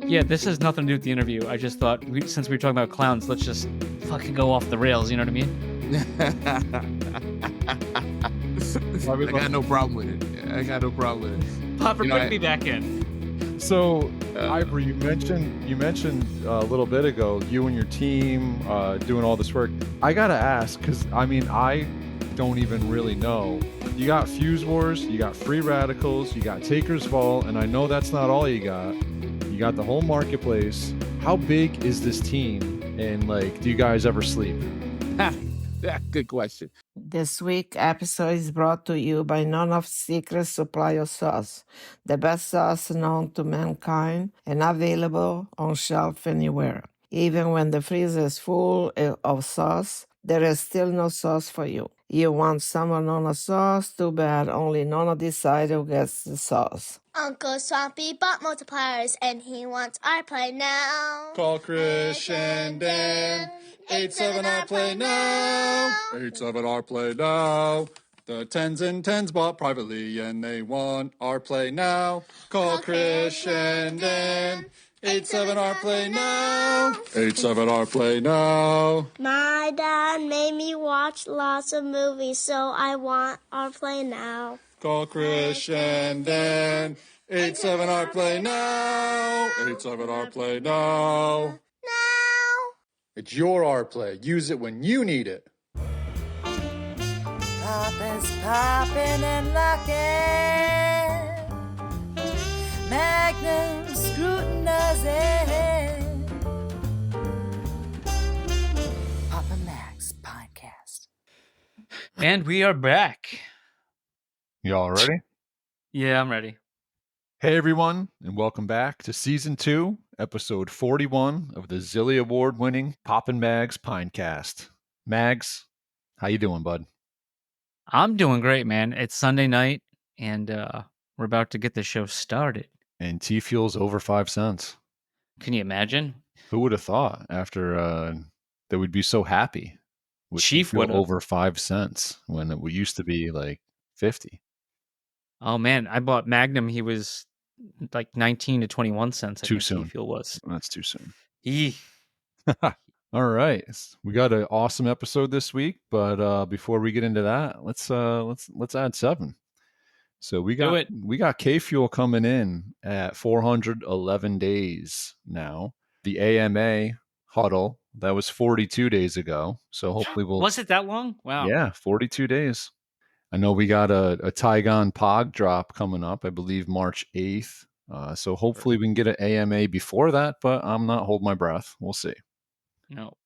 Yeah, this has nothing to do with the interview. I just thought, since we were talking about clowns, let's just fucking go off the rails. You know what I mean? I got no problem with it. Popper, You know, put me back in. So, Ivory, you mentioned a little bit ago you and your team doing all this work. I gotta ask, because I don't even really know. You got Fuse Wars, you got Free Radicals, you got Taker's Vault, and I know that's not all you got. You got the whole marketplace. How big is this team? And do you guys ever sleep? Good question. This week episode is brought to you by None of Secret Supply of Sauce, the best sauce known to mankind and available on shelf anywhere. Even when the freezer is full of sauce, there is still no sauce for you. You want some of Nona's sauce? Too bad, only Nona decides who gets the sauce. Uncle Swampy bought multipliers and he wants our play now. Call Chris and Dan. 87R play now. 87R play now. The tens and tens bought privately and they want our play now. Call Chris and Dan. 87R play now. 87R play now. My dad made me watch lots of movies, so I want our play now. Call Chris and Dan. 87R play now. 87R play now. Now. It's your R play. Use it when you need it. Papa's popping and locking. Magnum scrutinizing. Papa Max podcast. And we are back. Y'all ready? Yeah, I'm ready. Hey everyone, and welcome back to Season 2, Episode 41 of the Zilly Award-winning Poppin' Mags Pinecast. Mags, how you doing, bud? I'm doing great, man. It's Sunday night, and we're about to get the show started. And T-Fuel's over 5 cents. Can you imagine? Who would have thought after that we'd be so happy with Chief T-Fuel would've. over 5 cents when it used to be like 50. Oh, man. I bought Magnum. He was like 19 to 21 cents. Too soon. Fuel was. That's too soon. Eee. All right, we got an awesome episode this week, but before we get into that, let's add 7. So we got K Fuel coming in at 411 days now. The AMA huddle that was 42 days ago. So hopefully Was it that long? Wow. Yeah, 42 days. I know we got a Tygon Pog drop coming up, I believe March 8th. So hopefully we can get an AMA before that, but I'm not holding my breath. We'll see. No.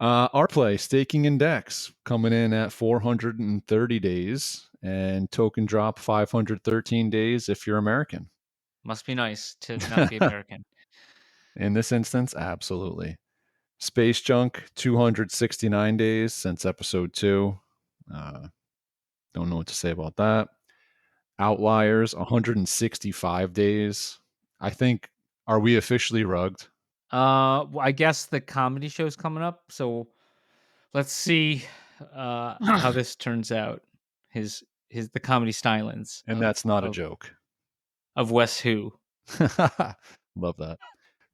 Our play, Staking Index, coming in at 430 days, and Token Drop 513 days if you're American. Must be nice to not be American. In this instance, absolutely. Space Junk, 269 days since episode 2. Don't know what to say about that. Outliers, 165 days. I think, are we officially rugged? Well, I guess the comedy show's coming up, so let's see how this turns out. The comedy stylings. And that's not a joke. Of Wes Who. Love that.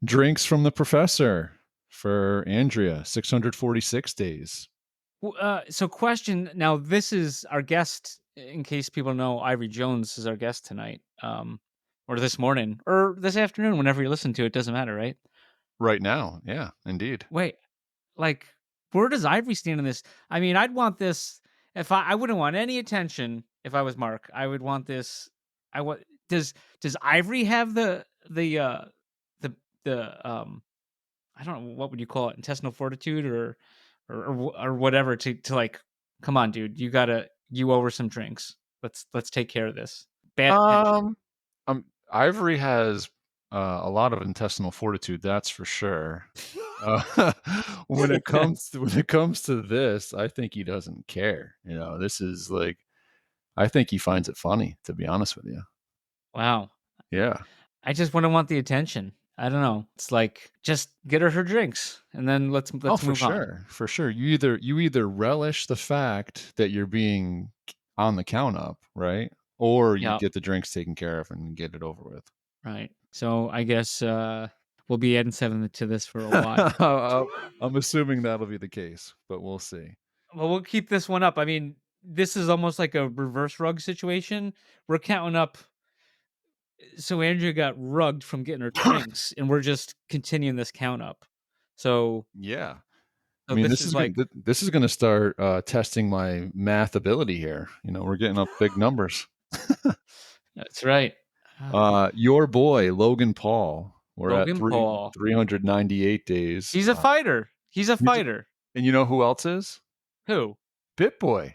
Drinks from the Professor for Andrea, 646 days. So question, now this is our guest, in case people know, Ivory Jones is our guest tonight, or this morning, or this afternoon, whenever you listen to it, doesn't matter, right? Right now, yeah, indeed. Wait, where does Ivory stand in this? I mean, I'd want this, if I wouldn't want any attention if I was Mark. I would want this, does Ivory have the I don't know, what would you call it, intestinal fortitude or whatever to like, come on, dude, you owe her some drinks. Let's take care of this. Ivory has a lot of intestinal fortitude, that's for sure. When it comes to this, I think he doesn't care. This is I think he finds it funny, to be honest with you. Wow. Yeah. I just wouldn't want the attention. I don't know. It's like, just get her drinks, and then let's move on. For sure. You either relish the fact that you're being on the count up, right? Or you get the drinks taken care of and get it over with. Right. So I guess we'll be adding 7 to this for a while. I'm assuming that'll be the case, but we'll see. Well, we'll keep this one up. I mean, this is almost like a reverse rug situation. We're counting up. So Andrea got rugged from getting her drinks, and we're just continuing this count up. So, Yeah. I so mean, this is like, this is going to start testing my math ability here. You know, we're getting up big numbers. that's right. Ah, Your boy Logan Paul. We're at Logan Paul. 398 days. He's a fighter. He's a fighter. And you know who else is? Who? BitBoy.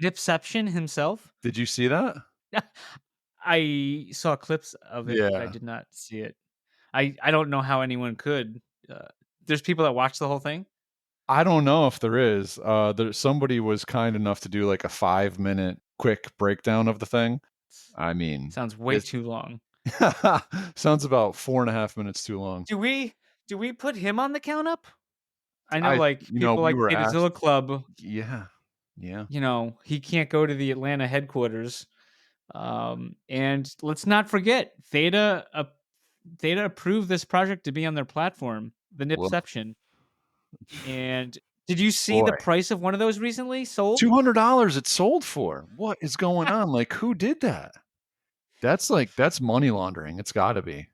Nipception himself. Did you see that? I saw clips of it. I Yeah. did not see it. I don't know how anyone could. There's people that watch the whole thing. I don't know if there is. Somebody was kind enough to do like a 5-minute quick breakdown of the thing. I mean, Sounds way too long. sounds about 4.5 minutes too long. Do we put him on the count up? I know, like people we like were Beta Zilla asked. Club. Yeah. You know, he can't go to the Atlanta headquarters. And let's not forget, Theta approved this project to be on their platform, the Well, Nipception. And did you see boy, the price of one of those recently sold? $200 it sold for. What is going on? Like, who did that? That's money laundering. It's got to be.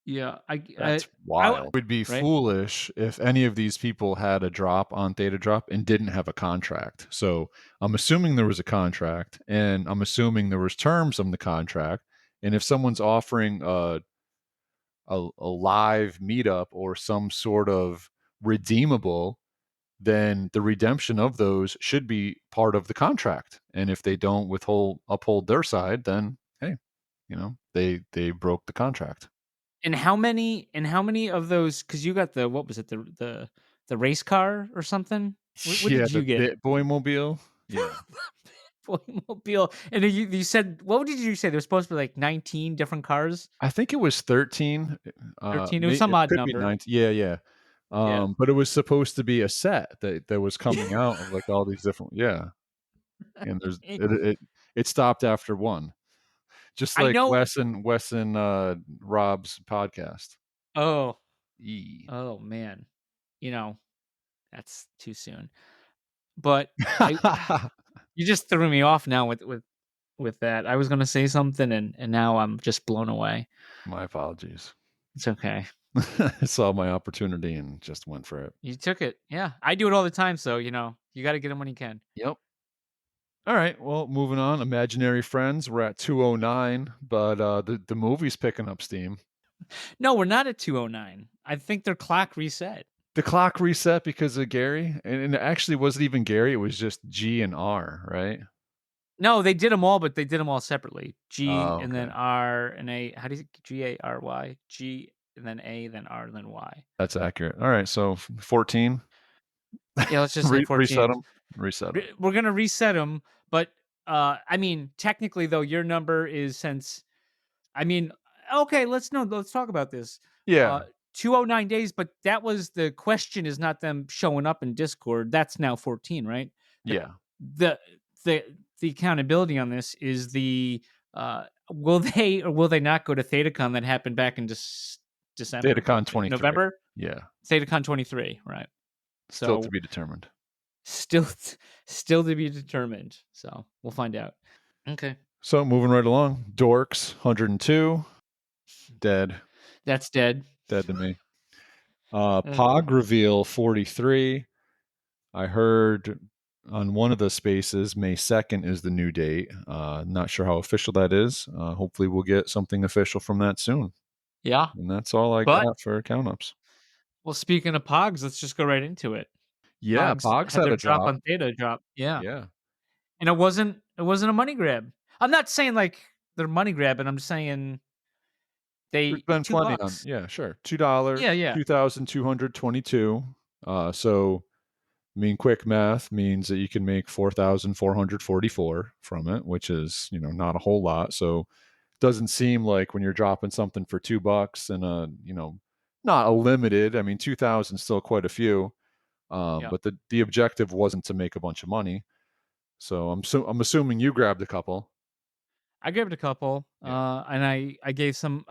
Yeah, That's wild. It would be right? foolish if any of these people had a drop on Theta Drop and didn't have a contract. So I'm assuming there was a contract, and I'm assuming there was terms on the contract. And if someone's offering a live meetup or some sort of redeemable, then the redemption of those should be part of the contract. And if they don't uphold their side, then hey, they broke the contract. And how many of those? Because you got what was it, the race car or something? What Yeah, did you the get? Bitboy mobile. Yeah. Mobile. And you said, what did you say? There's supposed to be like 19 different cars. I think it was 13. 13. It was some It odd could be number. 19. Yeah, yeah. Yeah. But it was supposed to be a set that was coming out of like all these different, yeah. And it stopped after one. Just I like know. Wes and Rob's podcast. Oh. E. Oh man. You know, that's too soon. But you just threw me off now with that. I was gonna say something and now I'm just blown away. My apologies. It's okay. I saw my opportunity and just went for it. You took it. Yeah. I do it all the time, so you gotta get them when you can. Yep. All right. Well, moving on. Imaginary Friends. We're at 209, but the movie's picking up steam. No, we're not at 209. I think their clock reset. The clock reset because of Gary, and it actually wasn't even Gary. It was just G and R, right? No, they did them all, but they did them all separately. G Oh, and then okay. R and A. How do you Gary? G and then A, then R, and then Y. That's accurate. All right. So 14. Yeah, let's just say 14. Reset them. We're gonna reset them, but I mean, technically though, your number is okay. Let's talk about this. Yeah. 209 days, but that was the question. Is not them showing up in Discord. That's now 14, right? Yeah. The accountability on this is will they or will they not go to ThetaCon that happened back in December? ThetaCon 23. November? Yeah. ThetaCon 23, right. Still to be determined. Still to be determined. So we'll find out. Okay. So moving right along. Dorks 102. Dead. That's dead. Dead to me. Pog reveal 43. I heard on one of the spaces May 2nd is the new date. Not sure how official that is. Hopefully we'll get something official from that soon. Yeah. And that's all I got for count ups. Well, speaking of Pogs, let's just go right into it. Yeah, Pogs had their a drop on Theta drop. Yeah. Yeah. And it wasn't a money grab. I'm not saying like they're money grabbing. I'm just saying There's been plenty on. $2. Yeah, sure. $2. Yeah. 2,222. So I mean, quick math means that you can make 4,444 from it, which is, not a whole lot. So it doesn't seem like when you're dropping something for $2 and not a limited. I mean, 2,000 is still quite a few. But the objective wasn't to make a bunch of money. So I'm assuming you grabbed a couple. I grabbed a couple, Yeah. and I gave some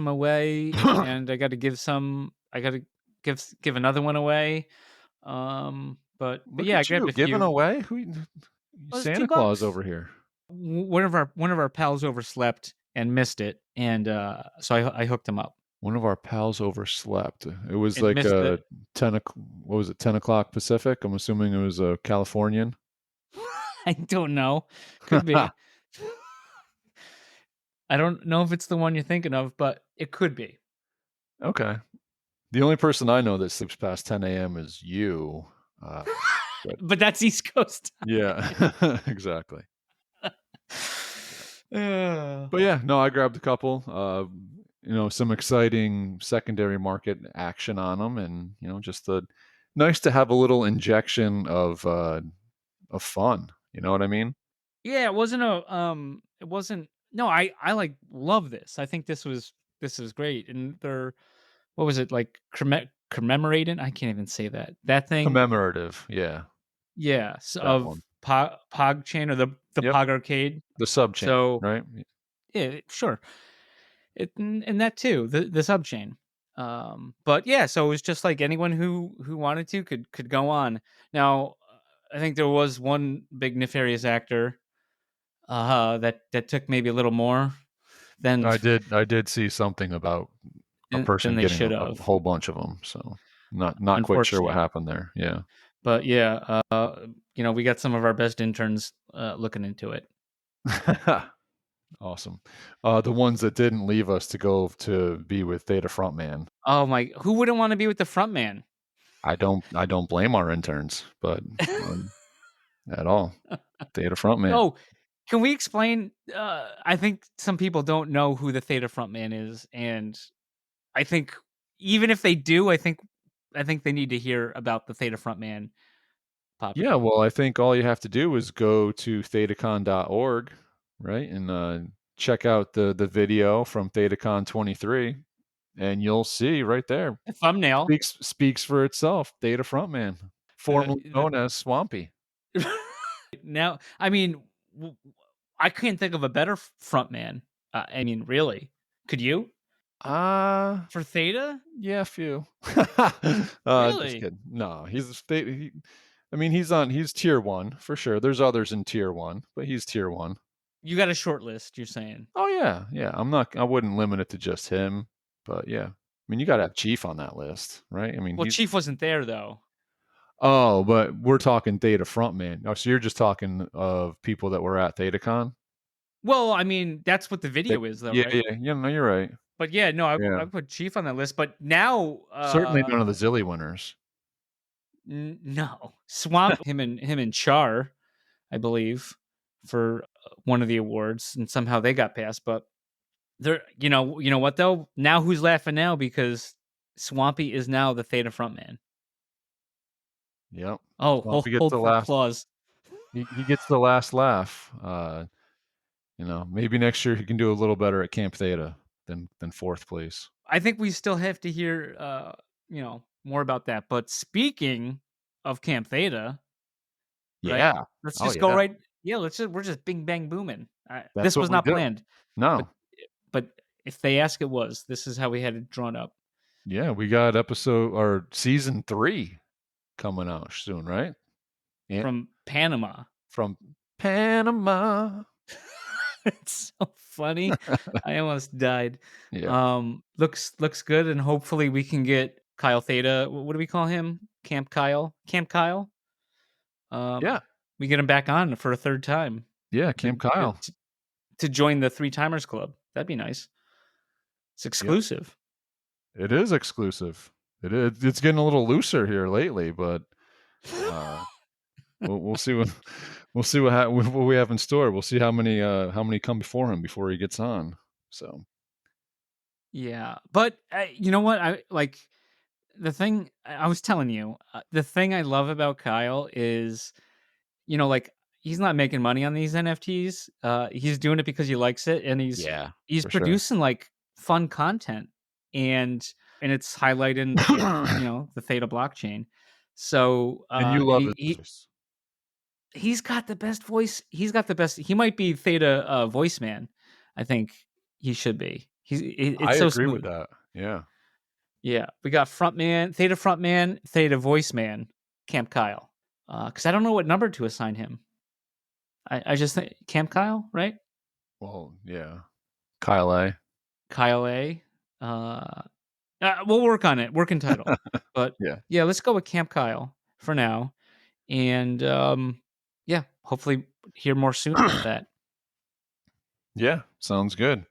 away, and I got to give some. I got to give another one away. But Look yeah, I at grabbed you a giving few. away. Well, it's two Santa Claus bucks. over here. One of our pals overslept and missed it, and so I hooked him up One of our pals overslept. It was and like missed the. 10 o'clock Pacific. I'm assuming it was a Californian. I don't know. Could be. I don't know if it's the one you're thinking of, but it could be. Okay. The only person I know that sleeps past 10 a.m. is you. Uh, but But that's East Coast. yeah, exactly. Uh, But yeah, no, I grabbed a couple. Some exciting secondary market action on them, and just nice to have a little injection of fun. You know what I mean? yeah, it wasn't a it wasn't no, I like love this. I think this was great. And they're what was it like commemorating? I can't even say that. That thing. Commemorative, yeah, Yeah, that of one. Pog Chain or the Yep, Pog Arcade. the sub chain, So, right? yeah, sure. And that too, the sub chain. But yeah, so it was just like anyone who wanted to could go on. Now, I think there was one big nefarious actor that took maybe a little more than I did see something about a than person they getting should a have, whole bunch of them. So not quite sure what unfortunately. happened there. Yeah. But yeah, we got some of our best interns looking into it. Awesome. The ones that didn't leave us to go to be with Theta Frontman. Oh my, who wouldn't want to be with the front man? I don't blame our interns, but um, at all. Theta Frontman. Oh, can we explain? I think some people don't know who the Theta frontman is, and I think even if they do, I think they need to hear about the Theta frontman popping Yeah, up well, I think all you have to do is go to thetacon.org, right? And check out the video from ThetaCon 23, and you'll see right there. the thumbnail. Speaks for itself. Theta Frontman, formerly The known as Swampy. now, I mean, I can't think of a better frontman. I mean, really, could you Uh for Theta? yeah, a few. Just Really? kidding. No, I mean, he's tier one for sure. There's others in tier one, but he's tier one. You got a short list, you're saying? Oh yeah, yeah. I wouldn't limit it to just him, but yeah. I mean, you got to have Chief on that list, right? I mean, Well, Chief wasn't there though. oh, but we're talking Theta Frontman. Oh, so you're just talking of people that were at ThetaCon? Well, I mean, that's what the They, video is, though, yeah, right? yeah, yeah. No, you're right. But yeah, no, I Yeah, put Chief on that list. But now, certainly none of the Zilly winners. no, Swamp him and Char, I believe, for one of the awards, and somehow they got passed. But they're, you know what though? Now who's laughing now because Swampy is now the Theta frontman. Yep. Oh, Swampy gets hold the for last. applause He gets the last laugh. Maybe next year he can do a little better at Camp Theta than fourth place. I think we still have to hear, more about that. But speaking of Camp Theta, right? Yeah. Let's Oh just go yeah. right. Yeah, we're just bing bang booming. That's This what was we not do. planned, No. but if they ask, it was. This is how we had it drawn up. Yeah, we got episode or season 3 coming out soon, right? Yeah. From Panama. From Panama. It's so funny. I almost died. Yeah. Looks good, and hopefully we can get Kyle Theta. What do we call him? Camp Kyle. Camp Kyle. Yeah. We get him back on for a third time Yeah, to Camp Kyle. to join the Three Timers Club. That'd be nice. It's Yep. exclusive. It is exclusive. It's getting a little looser here lately, but we'll see what we have in store. We'll see how many come before him before he gets on. So Yeah, but you know what? I like the thing I was telling you. The thing I love about Kyle is, like he's not making money on these NFTs. He's doing it because he likes it, and he's yeah, he's for sure. producing like fun content, and it's highlighting the Theta blockchain. So And you love his voice. he's got the best voice. He's got the best. He might be Theta voice man. I think he should be. I It's so agree with smooth. that. Yeah. Yeah, we got frontman, theta voice man, Camp Kyle. Because I don't know what number to assign him. I just think Camp Kyle, right? Well, yeah. Kyle A. Kyle A. We'll work on it. Working title, but Yeah. yeah, let's go with Camp Kyle for now, and yeah, hopefully hear more soon about that. Yeah, sounds good.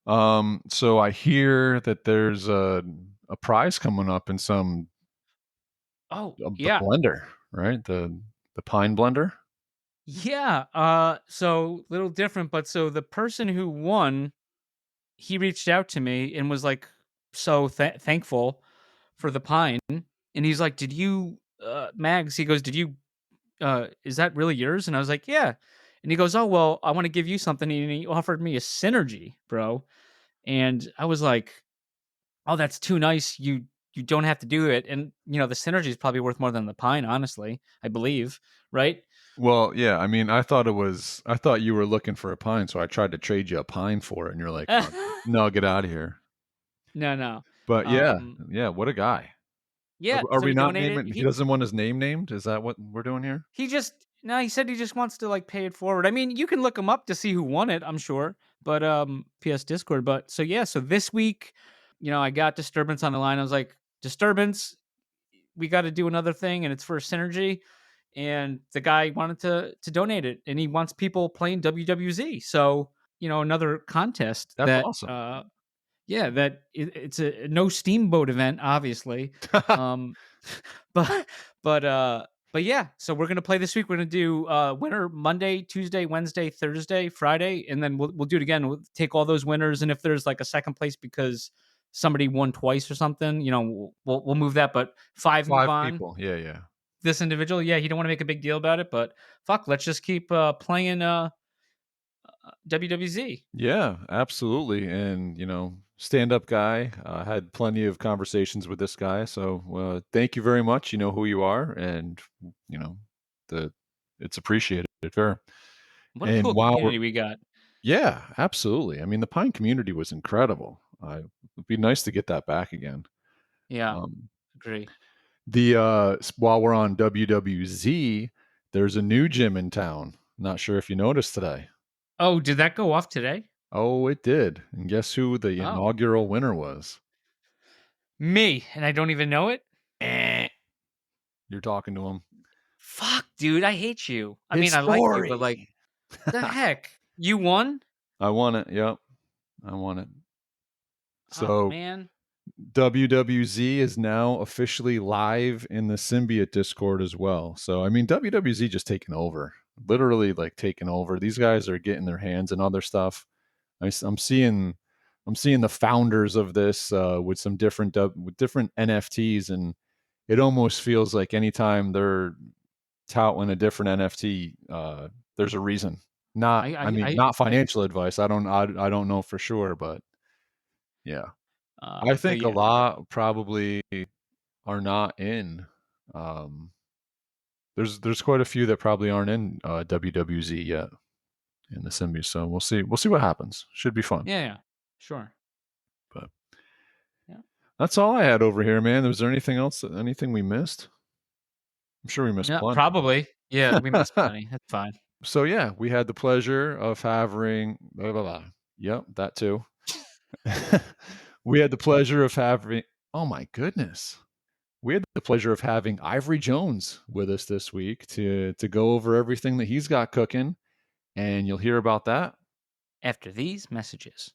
So I hear that there's a prize coming up in some Oh the yeah, blender, right? The pine blender. yeah. So little different, but so the person who won, he reached out to me and was like so thankful for the pine, and he's like, "Did you, Mags?" He goes, "Did you? Is that really yours?" And I was like, "Yeah." And he goes, "Oh well, I want to give you something," and he offered me a synergy, bro. And I was like, "Oh, that's too nice. You don't have to do it." And the synergy is probably worth more than the pine, honestly. I believe, right? Well, yeah. I mean, I thought you were looking for a pine, so I tried to trade you a pine for it, and you're like, no, get out of here. No, no. But yeah, Um, yeah. What a guy. yeah. Are So we he not donated. naming? He doesn't want his name named. Is that what we're doing here? He just no, he said he just wants to like pay it forward. I mean, you can look him up to see who won it, I'm sure. But PS Discord. But so yeah, so this week, I got Disturbance on the line. I was like, Disturbance, we got to do another thing, and it's for Synergy. And the guy wanted to donate it, and he wants people playing WWZ. So another contest That's that awesome. yeah, that it's a no steamboat event, obviously. Um, but but yeah, so we're gonna play this week. We're gonna do winner Monday, Tuesday, Wednesday, Thursday, Friday, and then we'll do it again. We'll take all those winners, and if there's like a second place because somebody won twice or something, we'll move that. But five move 5 on. people. Yeah, yeah. This individual, yeah, he don't want to make a big deal about it, but fuck, let's just keep playing WWZ. Yeah, absolutely. And, stand-up guy. Had plenty of conversations with this guy. So thank you very much. You know who you are, and you know the it's appreciated. Fair. What a And cool while we're community we got. yeah, absolutely. I mean, the Pine community was incredible. It'd be nice to get that back again. Yeah, Um, agree. while we're on WWZ, there's a new gym in town. Not sure if you noticed today. Oh, did that go off today? Oh, it did. And guess who the Oh, inaugural winner was? me, and I don't even know it? Eh. You're talking to him. Fuck, dude, I hate you. I His mean, I like you, but like, story. the heck? You won? I won it. Yep. I won it. Oh, So man. WWZ is now officially live in the Symbiote Discord as well. So I mean, WWZ just taking over, literally like taking over. These guys are getting their hands in other stuff. I'm seeing the founders of this with some with different NFTs, and it almost feels like anytime they're touting a different NFT, there's a reason. Not, I mean, not I financial advice. I don't know for sure, but yeah. I but think a yeah. lot probably are not in. Um, there's quite a few that probably aren't in WWZ yet in the Symbies. So we'll see. We'll see what happens. Should be fun. Yeah, yeah. Sure. But Yeah. that's all I had over here, man. Was there anything else? Anything we missed? I'm sure we missed No, plenty. probably. Yeah, we missed plenty. That's fine. So yeah, we had the pleasure of having blah, blah, blah. Yep, that too. We had the pleasure of having oh my goodness. We had the pleasure of having Ivory Jones with us this week to go over everything that he's got cooking, and you'll hear about that. After these messages.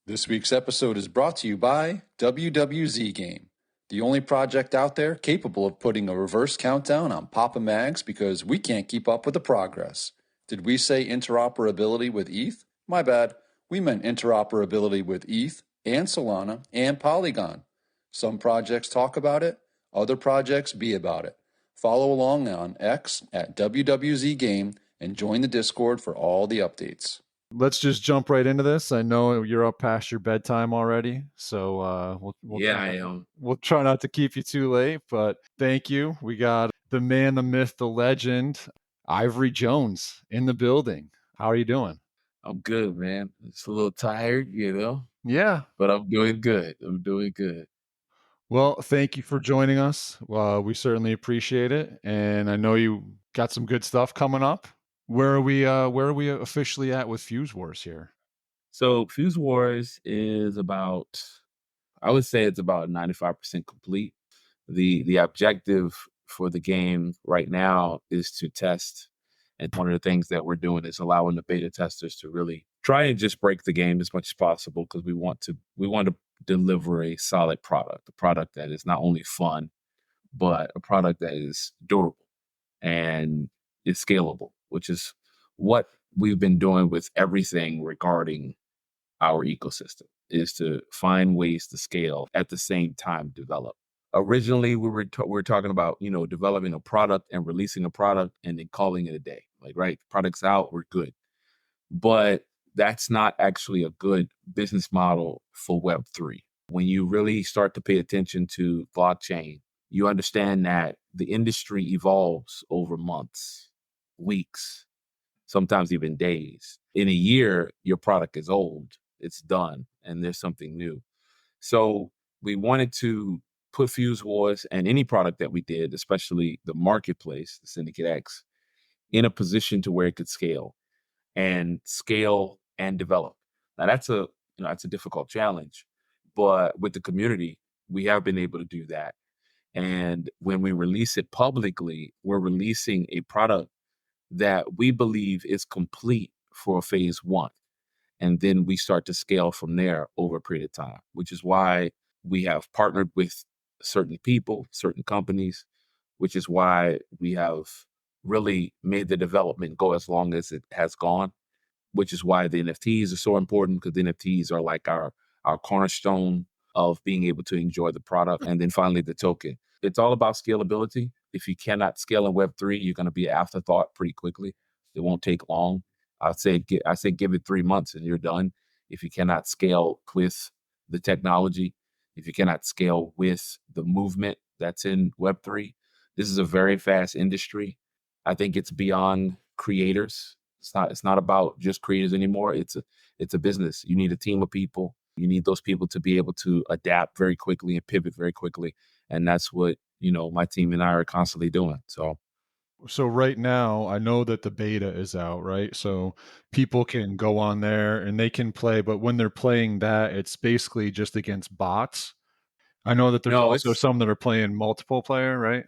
This week's episode is brought to you by WWZ Game, the only project out there capable of putting a reverse countdown on Papa Mags because we can't keep up with the progress. Did we say interoperability with ETH? My bad. We meant interoperability with ETH and Solana and Polygon. Some projects talk about it, other projects be about it. Follow along on X at WWZ Game and join the Discord for all the updates. Let's just jump right into this. I know you're up past your bedtime already, so we'll try not to keep you too late. But thank you. We got the man, the myth, the legend, Ivory Jones in the building. How are you doing? I'm good, man. It's a little tired, Yeah. but I'm doing good. I'm doing good. Well, thank you for joining us. We certainly appreciate it, and I know you got some good stuff coming up. Where are we officially at with Fuse Wars here? So Fuse Wars is about, I would say it's about 95% complete. The objective for the game right now is to test. And one of the things that we're doing is allowing the beta testers to really try and just break the game as much as possible because we want to deliver a solid product, a product that is not only fun, but a product that is durable and is scalable, which is what we've been doing with everything regarding our ecosystem is to find ways to scale at the same time develop. Originally, we were talking about developing a product and releasing a product and then calling it a day. Like right, product's out, we're good. But that's not actually a good business model for Web3. When you really start to pay attention to blockchain, you understand that the industry evolves over months, weeks, sometimes even days. In a year, your product is old, it's done, and there's something new. So we wanted to put Fuse Wars and any product that we did, especially the marketplace, the Syndicate X, in a position to where it could scale and develop. Now that's a difficult challenge, but with the community, we have been able to do that. And when we release it publicly, we're releasing a product that we believe is complete for phase one. And then we start to scale from there over a period of time, which is why we have partnered with certain people, certain companies, which is why we have really made the development go as long as it has gone, which is why the NFTs are so important because the NFTs are like our cornerstone of being able to enjoy the product. And then finally, the token. It's all about scalability. If you cannot scale in Web3, you're going to be an afterthought pretty quickly. It won't take long. I say give it 3 months and you're done. If you cannot scale with the technology, if you cannot scale with the movement that's in Web3, this is a very fast industry. I think it's beyond creators. It's not about just creators anymore. It's a business. You need a team of people. You need those people to be able to adapt very quickly and pivot very quickly. And that's what, my team and I are constantly doing. So right now, I know that the beta is out, right? So people can go on there and they can play, but when they're playing that, it's basically just against bots. I know that there's no, also it's some that are playing multiple player, right?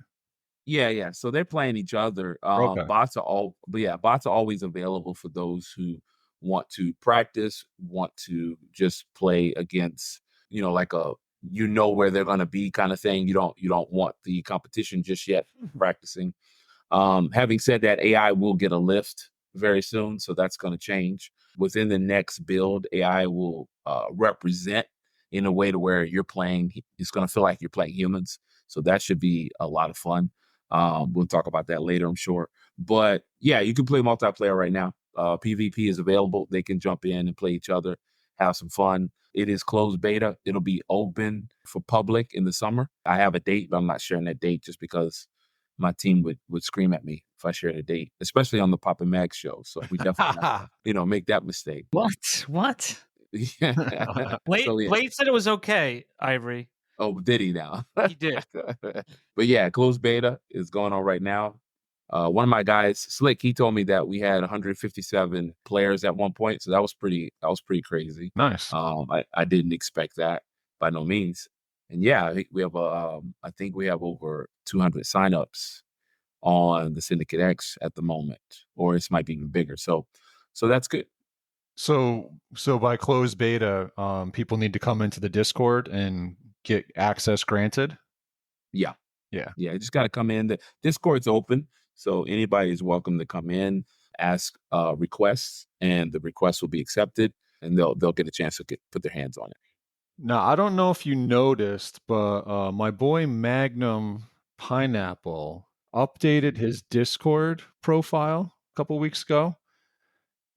Yeah, yeah. So they're playing each other. Okay. Bots are always available for those who want to practice, want to just play against, like where they're gonna be kind of thing. You don't want the competition just yet practicing. Having said that, AI will get a lift very soon, so that's going to change. Within the next build, AI will represent in a way to where it's going to feel like you're playing humans. So that should be a lot of fun. We'll talk about that later, I'm sure. But yeah, you can play multiplayer right now. PvP is available. They can jump in and play each other, have some fun. It is closed beta. It'll be open for public in the summer. I have a date, but I'm not sharing that date just because my team would scream at me if I shared a date, especially on the Pop and Mag show. So we definitely not, make that mistake. What? Yeah. Blade So yeah. Blade said it was okay, Ivory. Oh, did he now? He did. But yeah, closed beta is going on right now. One of my guys, Slick, he told me that we had 157 players at one point, so that was pretty crazy. Nice. I didn't expect that by no means. And yeah, I think we have over 200 signups on the Syndicate X at the moment, or it might be even bigger. So that's good. So by closed beta, people need to come into the Discord and get access granted. Yeah. Yeah. Yeah, you just got to come in. The Discord's open, so anybody is welcome to come in, ask requests, and the requests will be accepted, and they'll get a chance to put their hands on it. Now, I don't know if you noticed, but my boy Magnum Pineapple updated his Discord profile a couple weeks ago,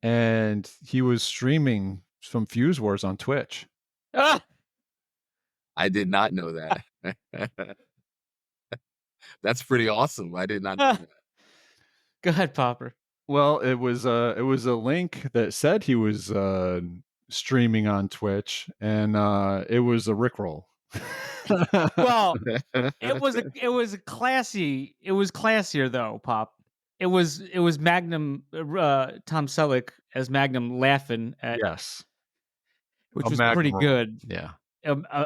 and he was streaming some Fuse Wars on Twitch. Ah! I did not know that. That's pretty awesome. I did not know that. Go ahead, Popper. Well, it was a link that said he was streaming on Twitch, and it was a Rickroll. Well, it was classy. It was classier though, Pop. It was Magnum, Tom Selleck as Magnum laughing at, Yes, which a was pretty Magnum roll. good. Yeah.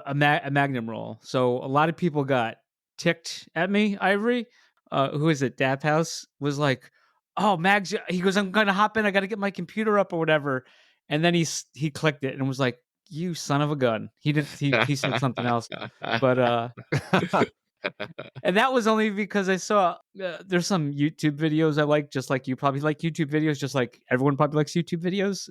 A Magnum roll. So a lot of people got ticked at me. Ivory, who is it? Dap House was like, "Oh, Mags," he goes, "I'm gonna hop in. I got to get my computer up or whatever." And then he clicked it and was like, "You son of a gun." He did. He said something else, but and that was only because I saw there's some YouTube videos I like, just like you probably like YouTube videos, just like everyone probably likes YouTube videos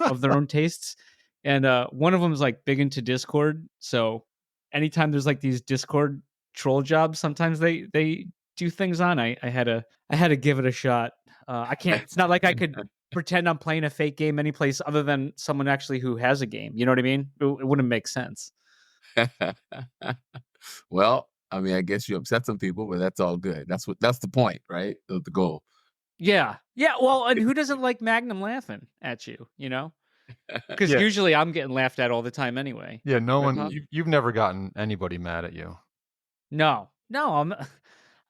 of their own tastes. And one of them is like big into Discord. So anytime there's like these Discord troll jobs, sometimes they do things on. I had to give it a shot. I can't. It's not like I could pretend I'm playing a fake game any place other than someone actually who has a game. You know what I mean? It wouldn't make sense. Well, I mean, I guess you upset some people, but that's all good. That's the point, right? The goal. Yeah. Yeah. Well, and who doesn't like Magnum laughing at you, Because Yeah, usually I'm getting laughed at all the time anyway. yeah. No Right, one, Pop? you've never gotten anybody mad at you. No. No,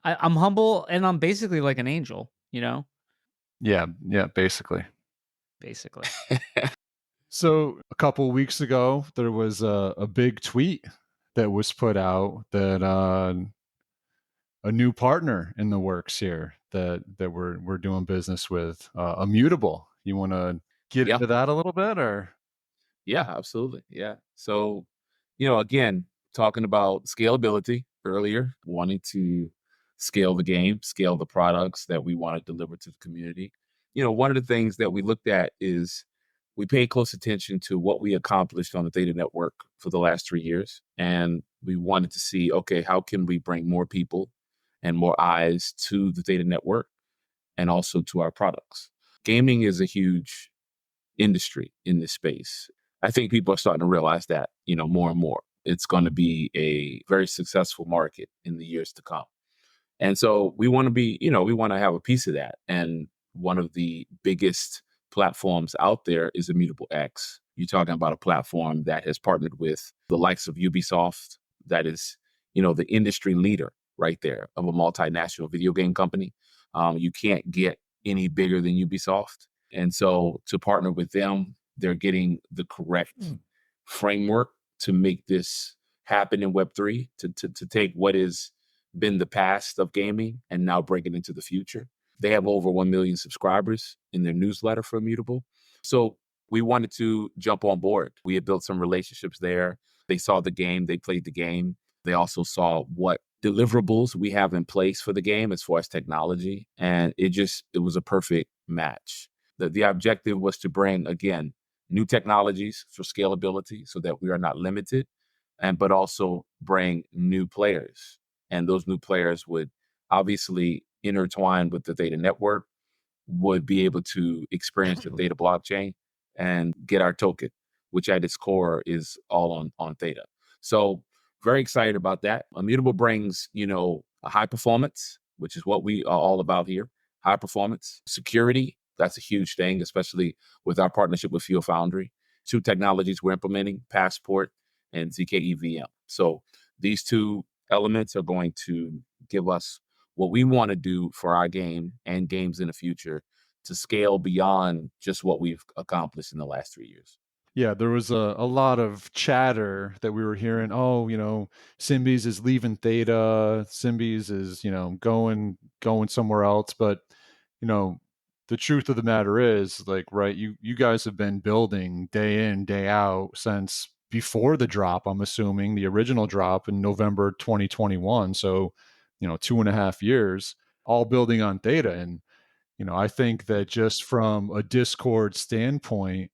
I'm humble and I'm basically like an angel, Yeah, yeah. Basically. basically. So a couple weeks ago, there was a big tweet that was put out that a new partner in the works here that we're doing business with, Immutable. You want to get Yeah. into that a little bit, or? Yeah, absolutely. Yeah. So, again, talking about scalability earlier, wanting to scale the game, scale the products that we want to deliver to the community. One of the things that we looked at is we paid close attention to what we accomplished on the data network for the last 3 years. And we wanted to see, okay, how can we bring more people and more eyes to the data network and also to our products? Gaming is a huge industry in this space. I think people are starting to realize that, more and more. It's going to be a very successful market in the years to come. And so we want to we want to have a piece of that. And one of the biggest platforms out there is Immutable X. You're talking about a platform that has partnered with the likes of Ubisoft, that is, the industry leader right there of a multinational video game company. You can't get any bigger than Ubisoft. And so to partner with them, they're getting the correct framework to make this happen in Web3, to take what has been the past of gaming and now bring it into the future. They have over 1 million subscribers in their newsletter for Immutable. So we wanted to jump on board. We had built some relationships there. They saw the game, they played the game. They also saw what deliverables we have in place for the game as far as technology. And it was a perfect match. The objective was to bring, again, new technologies for scalability so that we are not limited, but also bring new players. And those new players would obviously intertwine with the data network, would be able to experience the data blockchain and get our token, which at its core is all on Theta. So very excited about that. Immutable brings, a high performance, which is what we are all about here. High performance, security. That's a huge thing, especially with our partnership with Fuel Foundry. Two technologies we're implementing, Passport and ZKEVM. So these two elements are going to give us what we want to do for our game and games in the future to scale beyond just what we've accomplished in the last 3 years. Yeah, there was a lot of chatter that we were hearing. Oh, Symbies is leaving Theta. Symbies is, going somewhere else. But, you know, the truth of the matter is, like, right, you guys have been building day in, day out since before the drop, I'm assuming, the original drop in November 2021. So, 2.5 years, all building on Theta. And, I think that just from a Discord standpoint,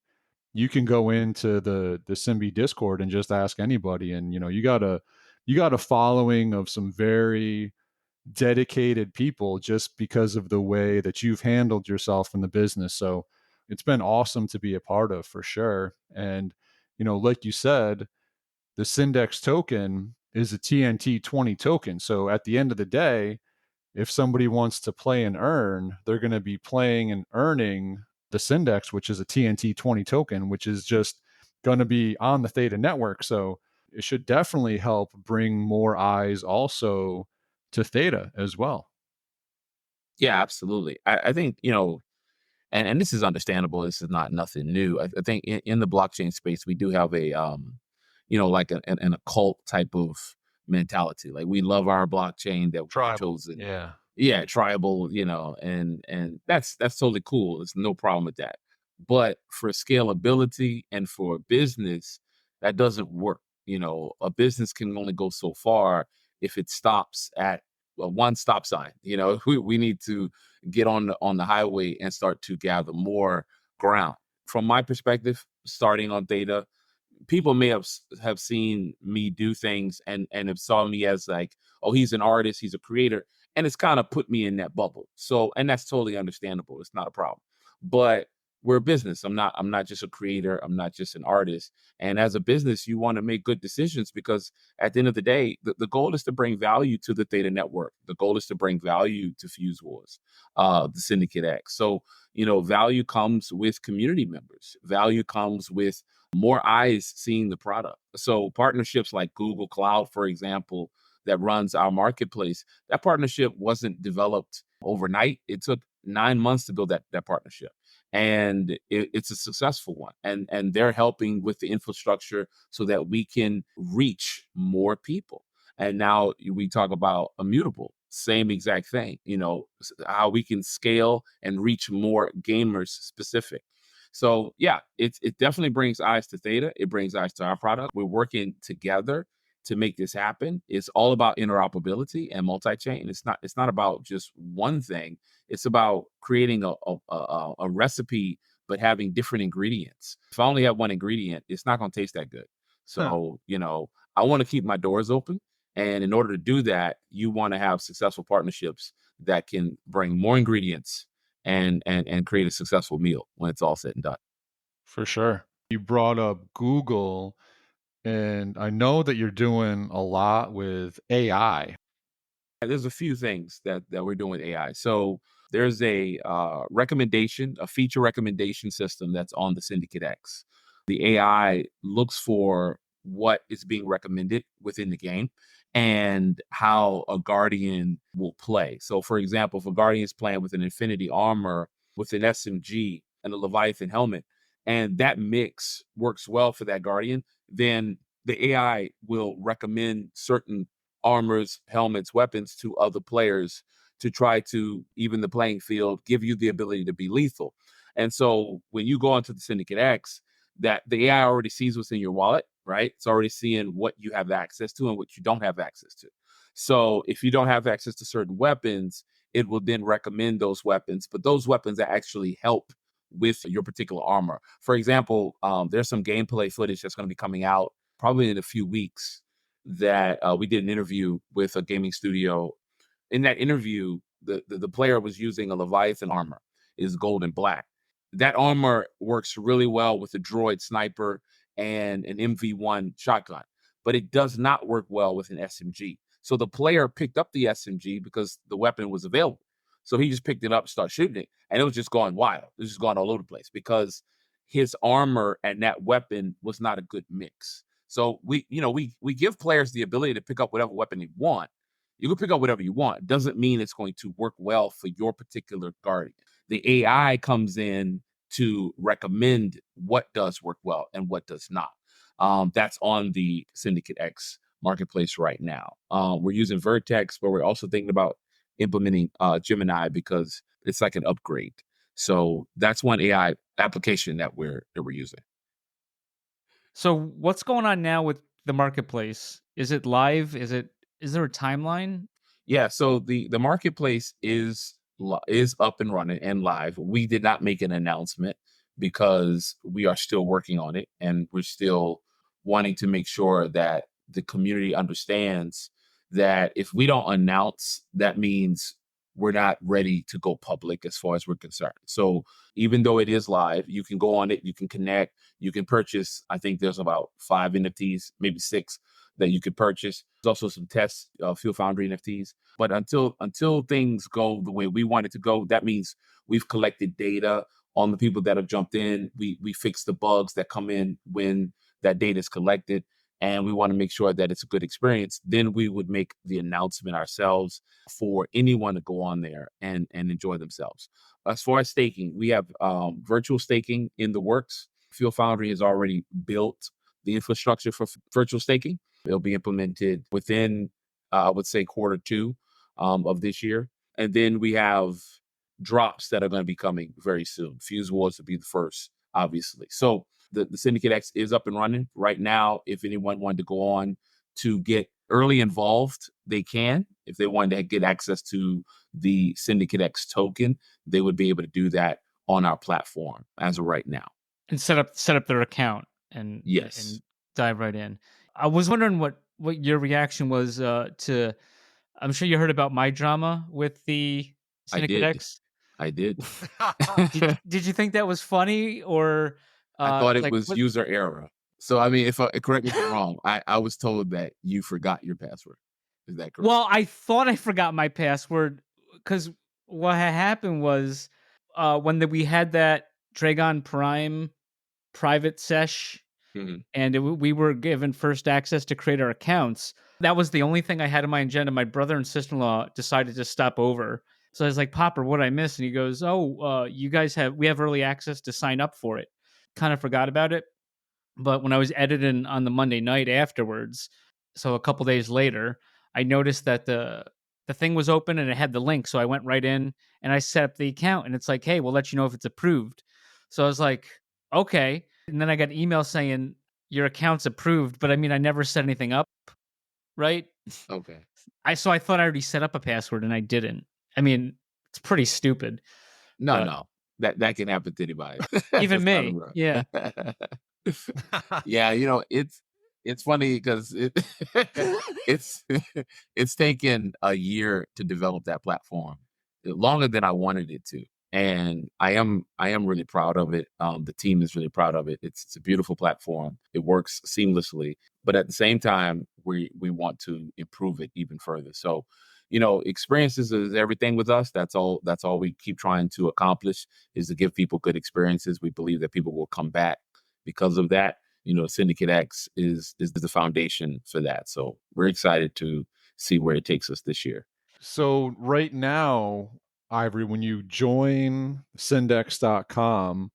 you can go into the Simbi Discord and just ask anybody, and you got a following of some very dedicated people just because of the way that you've handled yourself in the business. So it's been awesome to be a part of, for sure. And like you said, the Syndex token is a TNT 20 token. So at the end of the day, if somebody wants to play and earn, they're going to be playing and earning the Syndex, which is a TNT 20 token, which is just going to be on the Theta network. So it should definitely help bring more eyes also to Theta as well. Yeah, absolutely. I think, and this is understandable. This is not nothing new. I think in the blockchain space, we do have a, like an occult type of mentality. Like we love our blockchain that we've Tribal. chosen. Yeah. Yeah, tribal, and that's totally cool. There's no problem with that. But for scalability and for business, that doesn't work. A business can only go so far if it stops at one stop sign. We need to get on the highway and start to gather more ground. From my perspective, starting on data, people may have seen me do things and have saw me as like, oh, he's an artist, he's a creator, and it's kind of put me in that bubble. So, and that's totally understandable. It's not a problem. But we're a business. I'm not just a creator. I'm not just an artist. And as a business, you want to make good decisions because at the end of the day, the goal is to bring value to the Theta network. The goal is to bring value to Fuse Wars, the Syndicate X. So, value comes with community members. Value comes with more eyes seeing the product. So partnerships like Google Cloud, for example, that runs our marketplace, that partnership wasn't developed overnight. It took 9 months to build that partnership. And it's a successful one. And they're helping with the infrastructure so that we can reach more people. And now we talk about Immutable, same exact thing, how we can scale and reach more gamers specific. So yeah, it definitely brings eyes to Theta. It brings eyes to our product. We're working together to make this happen. It's all about interoperability and multi-chain. It's not about just one thing. It's about creating a recipe, but having different ingredients. If I only have one ingredient, it's not going to taste that good. So, I want to keep my doors open. And in order to do that, you want to have successful partnerships that can bring more ingredients and create a successful meal when it's all said and done. For sure. You brought up Google, and I know that you're doing a lot with AI. There's a few things that we're doing with AI. So there's a a feature recommendation system that's on the Syndicate X. The AI looks for what is being recommended within the game and how a Guardian will play. So, for example, if a Guardian is playing with an Infinity armor, with an SMG, and a Leviathan helmet, and that mix works well for that Guardian, then the AI will recommend certain armors, helmets, weapons to other players to try to even the playing field, give you the ability to be lethal. And so when you go onto the Syndicate X, that the AI already sees what's in your wallet, right? It's already seeing what you have access to and what you don't have access to. So if you don't have access to certain weapons, it will then recommend those weapons, but those weapons that actually help with your particular armor. For example, there's some gameplay footage that's going to be coming out probably in a few weeks that we did an interview with a gaming studio. In that interview, the player was using a Leviathan armor, is gold and black. That armor works really well with a droid sniper and an MV1 shotgun, but it does not work well with an SMG. So the player picked up the SMG because the weapon was available. So he just picked it up, started shooting it, and it was just going wild. It was just going all over the place because his armor and that weapon was not a good mix. So we give players the ability to pick up whatever weapon they want. You can pick up whatever you want. It doesn't mean it's going to work well for your particular Guardian. The AI comes in to recommend what does work well and what does not. That's on the Syndicate X marketplace right now. We're using Vertex, but we're also thinking about implementing Gemini because it's like an upgrade. So that's one AI application that we're using. So what's going on now with the marketplace? Is it live? Is there a timeline? Yeah, so the marketplace is up and running and live. We did not make an announcement because we are still working on it and we're still wanting to make sure that the community understands that if we don't announce, that means we're not ready to go public as far as we're concerned. So even though it is live, you can go on it, you can connect, you can purchase. I think there's about 5 NFTs, maybe 6 that you could purchase. There's also some test Fuel Foundry NFTs. But until things go the way we want it to go, that means we've collected data on the people that have jumped in. We fix the bugs that come in when that data is collected, and we want to make sure that it's a good experience. Then we would make the announcement ourselves for anyone to go on there and enjoy themselves. As far as staking, we have virtual staking in the works. Fuel Foundry has already built the infrastructure for virtual staking. It'll be implemented within, I would say, quarter 2 of this year. And then we have drops that are going to be coming very soon. Fuse Wars will be the first, obviously. So the Syndicate X is up and running right now. If anyone wanted to go on to get early involved, they can. If they wanted to get access to the Syndicate X token, they would be able to do that on our platform as of right now. And set up their account and Yes. dive right in. I was wondering what your reaction was to. I'm sure you heard about my drama with the Syndicate X. I did. Did you think that was funny, or I thought it like was what? user error. So I mean, correct me if I'm wrong, I was told that you forgot your password. Is that correct? Well, I thought I forgot my password because what had happened was when we had that Dragon Prime private sesh, Mhm. and we were given first access to create our accounts. That was the only thing I had in my agenda. My brother and sister-in-law decided to stop over. So I was like, Popper, what did I miss? And he goes, oh, you guys we have early access to sign up for it. Kind of forgot about it. But when I was editing on the Monday night afterwards, so a couple days later, I noticed that the thing was open and it had the link. So I went right in and I set up the account, and it's like, hey, we'll let you know if it's approved. So I was like, okay. And then I got an email saying your account's approved, but I mean, I never set anything up, right? Okay. I thought I already set up a password and I didn't. I mean, it's pretty stupid. But No. That can happen to anybody. even That's not a me, rule. yeah. Yeah, it's funny because it's it's taken a year to develop that platform, longer than I wanted it to. And I am really proud of it. The team is really proud of it. It's a beautiful platform. It works seamlessly, but at the same time, we want to improve it even further. So, experiences is everything with us. That's all we keep trying to accomplish, is to give people good experiences. We believe that people will come back because of that. Syndicate X is the foundation for that. So we're excited to see where it takes us this year. So right now, Ivory, when you join syndex.com,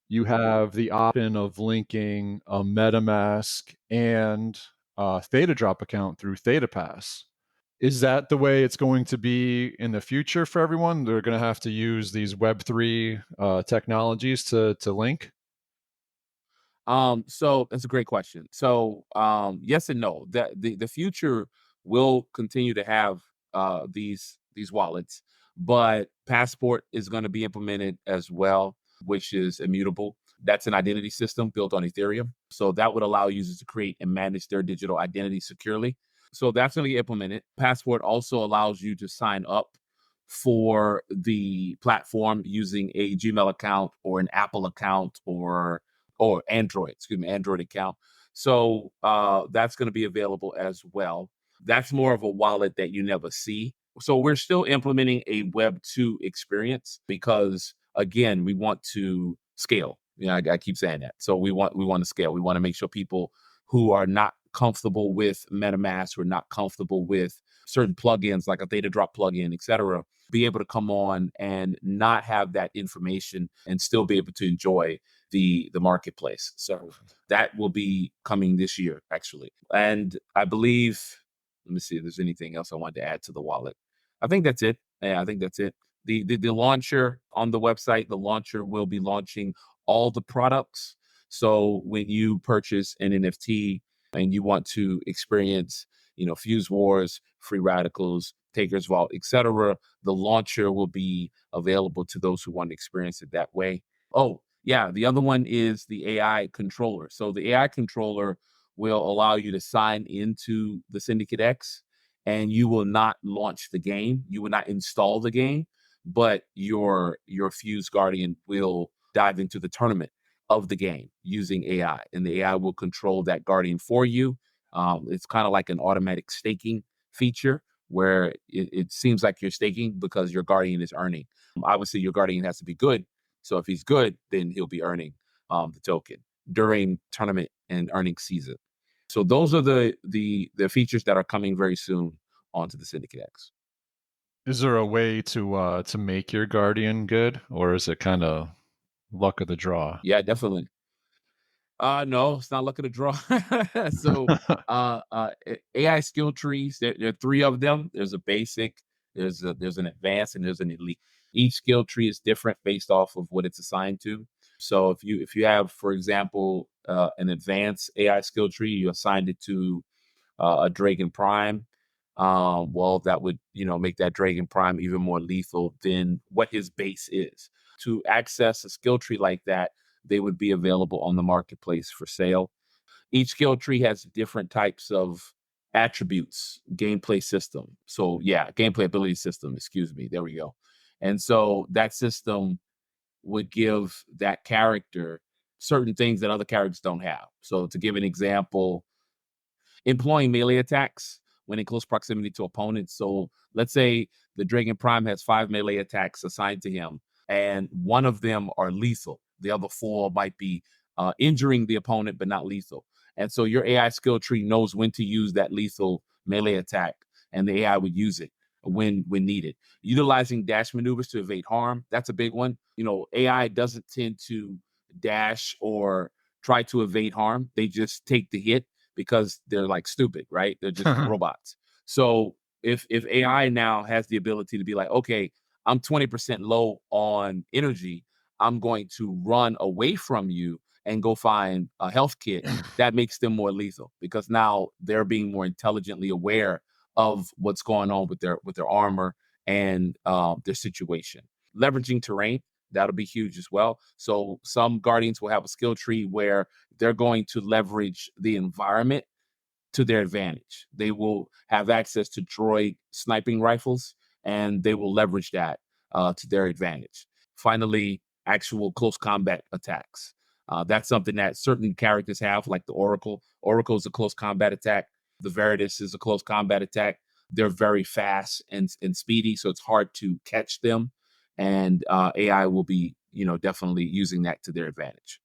you have the option of linking a MetaMask and a Theta Drop account through ThetaPass. Is that the way it's going to be in the future for everyone? They're going to have to use these Web3 technologies to link? So that's a great question. So, yes and no. The future will continue to have these wallets, but Passport is going to be implemented as well, which is immutable. That's an identity system built on Ethereum. So that would allow users to create and manage their digital identity securely. So that's going to get implemented. Passport also allows you to sign up for the platform using a Gmail account or an Apple account or Android account. So that's going to be available as well. That's more of a wallet that you never see. So we're still implementing a Web 2 experience because, again, we want to scale. I keep saying that. So we want to scale. We want to make sure people who are not comfortable with MetaMask or not comfortable with certain plugins like a Theta Drop plugin, et cetera, be able to come on and not have that information and still be able to enjoy the marketplace. So that will be coming this year, actually. And I believe, let me see if there's anything else I wanted to add to the wallet. I think that's it. Yeah, I think that's it. The launcher on the website, the launcher will be launching all the products. So when you purchase an NFT and you want to experience, Fuse Wars, Free Radicals, Taker's Vault, etc., the launcher will be available to those who want to experience it that way. Oh, yeah, the other one is the AI controller. So the AI controller will allow you to sign into the Syndicate X and you will not launch the game. You will not install the game, but your Fuse Guardian will dive into the tournament of the game using AI, and the AI will control that Guardian for you. It's kind of like an automatic staking feature where it seems like you're staking because your Guardian is earning. Obviously, your Guardian has to be good. So if he's good, then he'll be earning the token during tournament and earning season. So those are the features that are coming very soon onto the Syndicate X. Is there a way to make your guardian good, or is it kind of luck of the draw? Yeah, definitely. No, it's not luck of the draw. So AI skill trees, there are three of them. There's a basic, there's an advanced, and there's an elite. Each skill tree is different based off of what it's assigned to. So if you have, for example, an advanced AI skill tree, you assigned it to a Dragon Prime. Well, that would make that Dragon Prime even more lethal than what his base is. To access a skill tree like that, they would be available on the marketplace for sale. Each skill tree has different types of attributes, gameplay system. So yeah, gameplay ability system, excuse me. There we go. And so that system would give that character certain things that other characters don't have. So to give an example, employing melee attacks when in close proximity to opponents. So let's say the Dragon Prime has 5 melee attacks assigned to him, and one of them are lethal. The other 4 might be injuring the opponent, but not lethal. And so your AI skill tree knows when to use that lethal melee attack, and the AI would use it when needed. Utilizing dash maneuvers to evade harm, that's a big one. AI doesn't tend to dash or try to evade harm. They just take the hit because they're like stupid, right? They're just robots. So if AI now has the ability to be like, okay, I'm 20% low on energy, I'm going to run away from you and go find a health kit, that makes them more lethal because now they're being more intelligently aware of what's going on with their armor and their situation. Leveraging terrain, that'll be huge as well. So some guardians will have a skill tree where they're going to leverage the environment to their advantage. They will have access to droid sniping rifles, and they will leverage that to their advantage. Finally, actual close combat attacks. That's something that certain characters have, like the Oracle. Oracle is a close combat attack. The Veritas is a close combat attack. They're very fast and speedy, so it's hard to catch them. And AI will be, definitely using that to their advantage.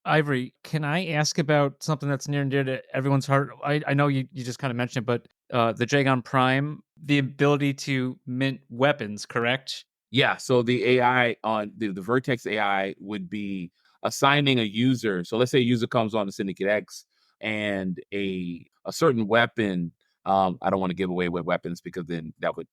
Ivory, can I ask about something that's near and dear to everyone's heart? I know you just kind of mentioned it, but the Dragon Prime, the ability to mint weapons, correct? Yeah, so the AI on the Vertex AI would be assigning a user. So let's say a user comes on the Syndicate X and a certain weapon. I don't want to give away what weapons because then that would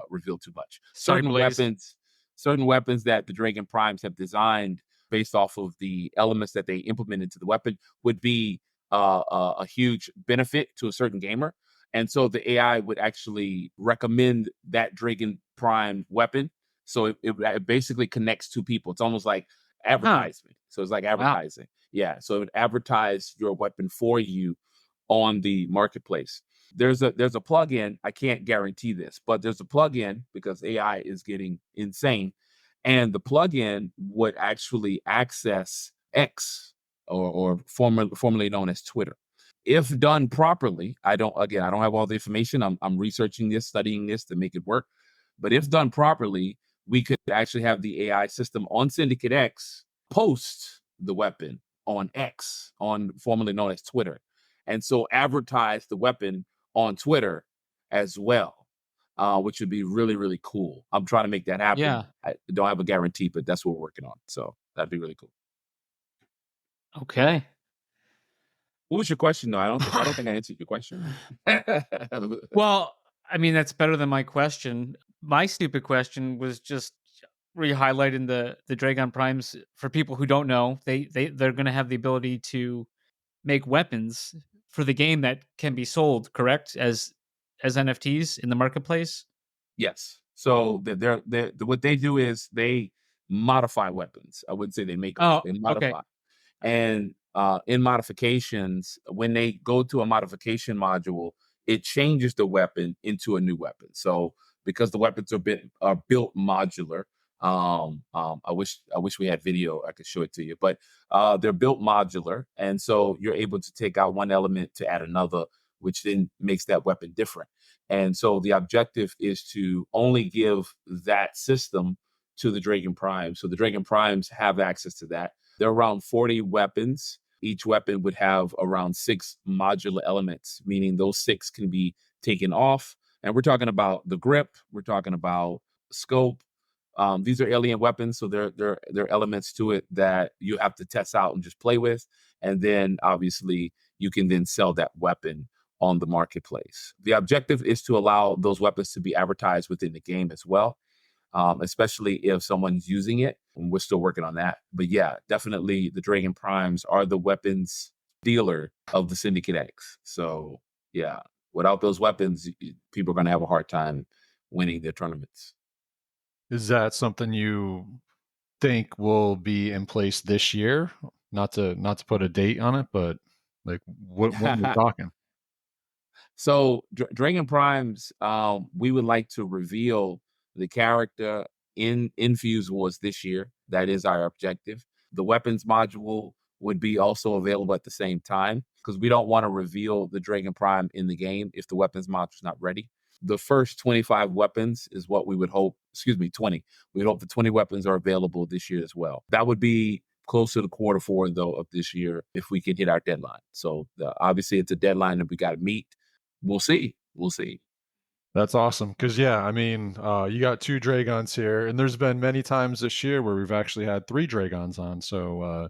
reveal too much. Sorry, Blaze. Certain weapons that the Dragon Primes have designed based off of the elements that they implement into the weapon would be a huge benefit to a certain gamer. And so the AI would actually recommend that Dragon Prime weapon. So it basically connects two people. It's almost like advertisement. So it's like Wow. advertising. Yeah. So it would advertise your weapon for you on the marketplace. There's a plugin. I can't guarantee this, but there's a plugin because AI is getting insane. And the plugin would actually access X or formerly known as Twitter. If done properly, I don't have all the information. I'm researching this, studying this to make it work. But if done properly, we could actually have the AI system on Syndicate X post the weapon on X, on formerly known as Twitter. And so advertise the weapon on Twitter as well, which would be really, really cool. I'm trying to make that happen. Yeah. I don't have a guarantee, but that's what we're working on. So that'd be really cool. Okay. What was your question, though? I don't think I answered your question. Well, I mean, that's better than my question. My stupid question was just re-highlighting the Dragon Primes. For people who don't know, they're going to have the ability to make weapons for the game that can be sold, correct, as NFTs in the marketplace. Yes. So they're what they do is they modify weapons. I wouldn't say they make them. Oh, They okay. modify. And in modifications, when they go to a modification module, it changes the weapon into a new weapon. So because the weapons are built modular, I wish we had video. I could show it to you, but they're built modular, and so you're able to take out one element to add another, which then makes that weapon different. And so the objective is to only give that system to the Dragon Prime. So the Dragon Primes have access to that. There are around 40 weapons. Each weapon would have around 6 modular elements, meaning those 6 can be taken off. And we're talking about the grip, we're talking about scope. These are alien weapons, so there are elements to it that you have to test out and just play with. And then obviously you can then sell that weapon on the marketplace. The objective is to allow those weapons to be advertised within the game as well, especially if someone's using it. And we're still working on that. But yeah, definitely the Dragon Primes are the weapons dealer of the Syndicate X. So yeah, without those weapons, people are going to have a hard time winning their tournaments. Is that something you think will be in place this year? Not to put a date on it, but like what when we're talking? So Dragon Primes, we would like to reveal the character in Fuse Wars this year. That is our objective. The weapons module would be also available at the same time because we don't want to reveal the Dragon Prime in the game if the weapons module is not ready. The first 25 weapons is what we would hope. 20. We hope the 20 weapons are available this year as well. That would be closer to Q4 though of this year if we can hit our deadline. So obviously it's a deadline that we got to meet. We'll see. That's awesome. Because yeah, I mean, you got 2 Dragons here, and there's been many times this year where we've actually had 3 Dragons on. So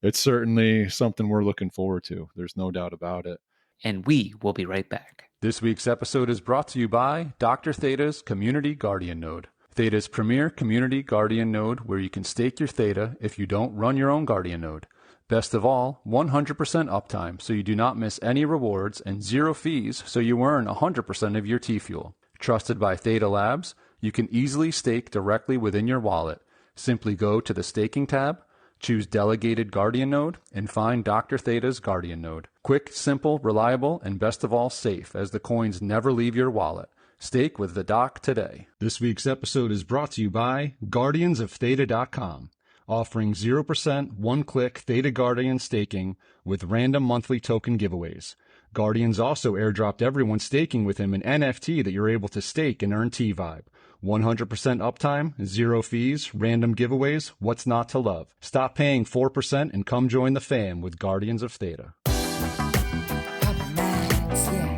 it's certainly something we're looking forward to. There's no doubt about it. And we will be right back. This week's episode is brought to you by Dr. Theta's Community Guardian Node. Theta's premier community guardian node where you can stake your Theta if you don't run your own guardian node. Best of all, 100% uptime so you do not miss any rewards and 0 fees so you earn 100% of your T-Fuel. Trusted by Theta Labs, you can easily stake directly within your wallet. Simply go to the staking tab, choose Delegated Guardian Node, and find Dr. Theta's Guardian Node. Quick, simple, reliable, and best of all safe as the coins never leave your wallet. Stake with the Doc today. This week's episode is brought to you by GuardiansOfTheta.com, offering 0% one-click Theta Guardian staking with random monthly token giveaways. Guardians also airdropped everyone staking with him an NFT that you're able to stake and earn T-Vibe. 100% uptime, 0 fees, random giveaways, what's not to love? Stop paying 4% and come join the fam with Guardians of Theta. Papa Max, yeah.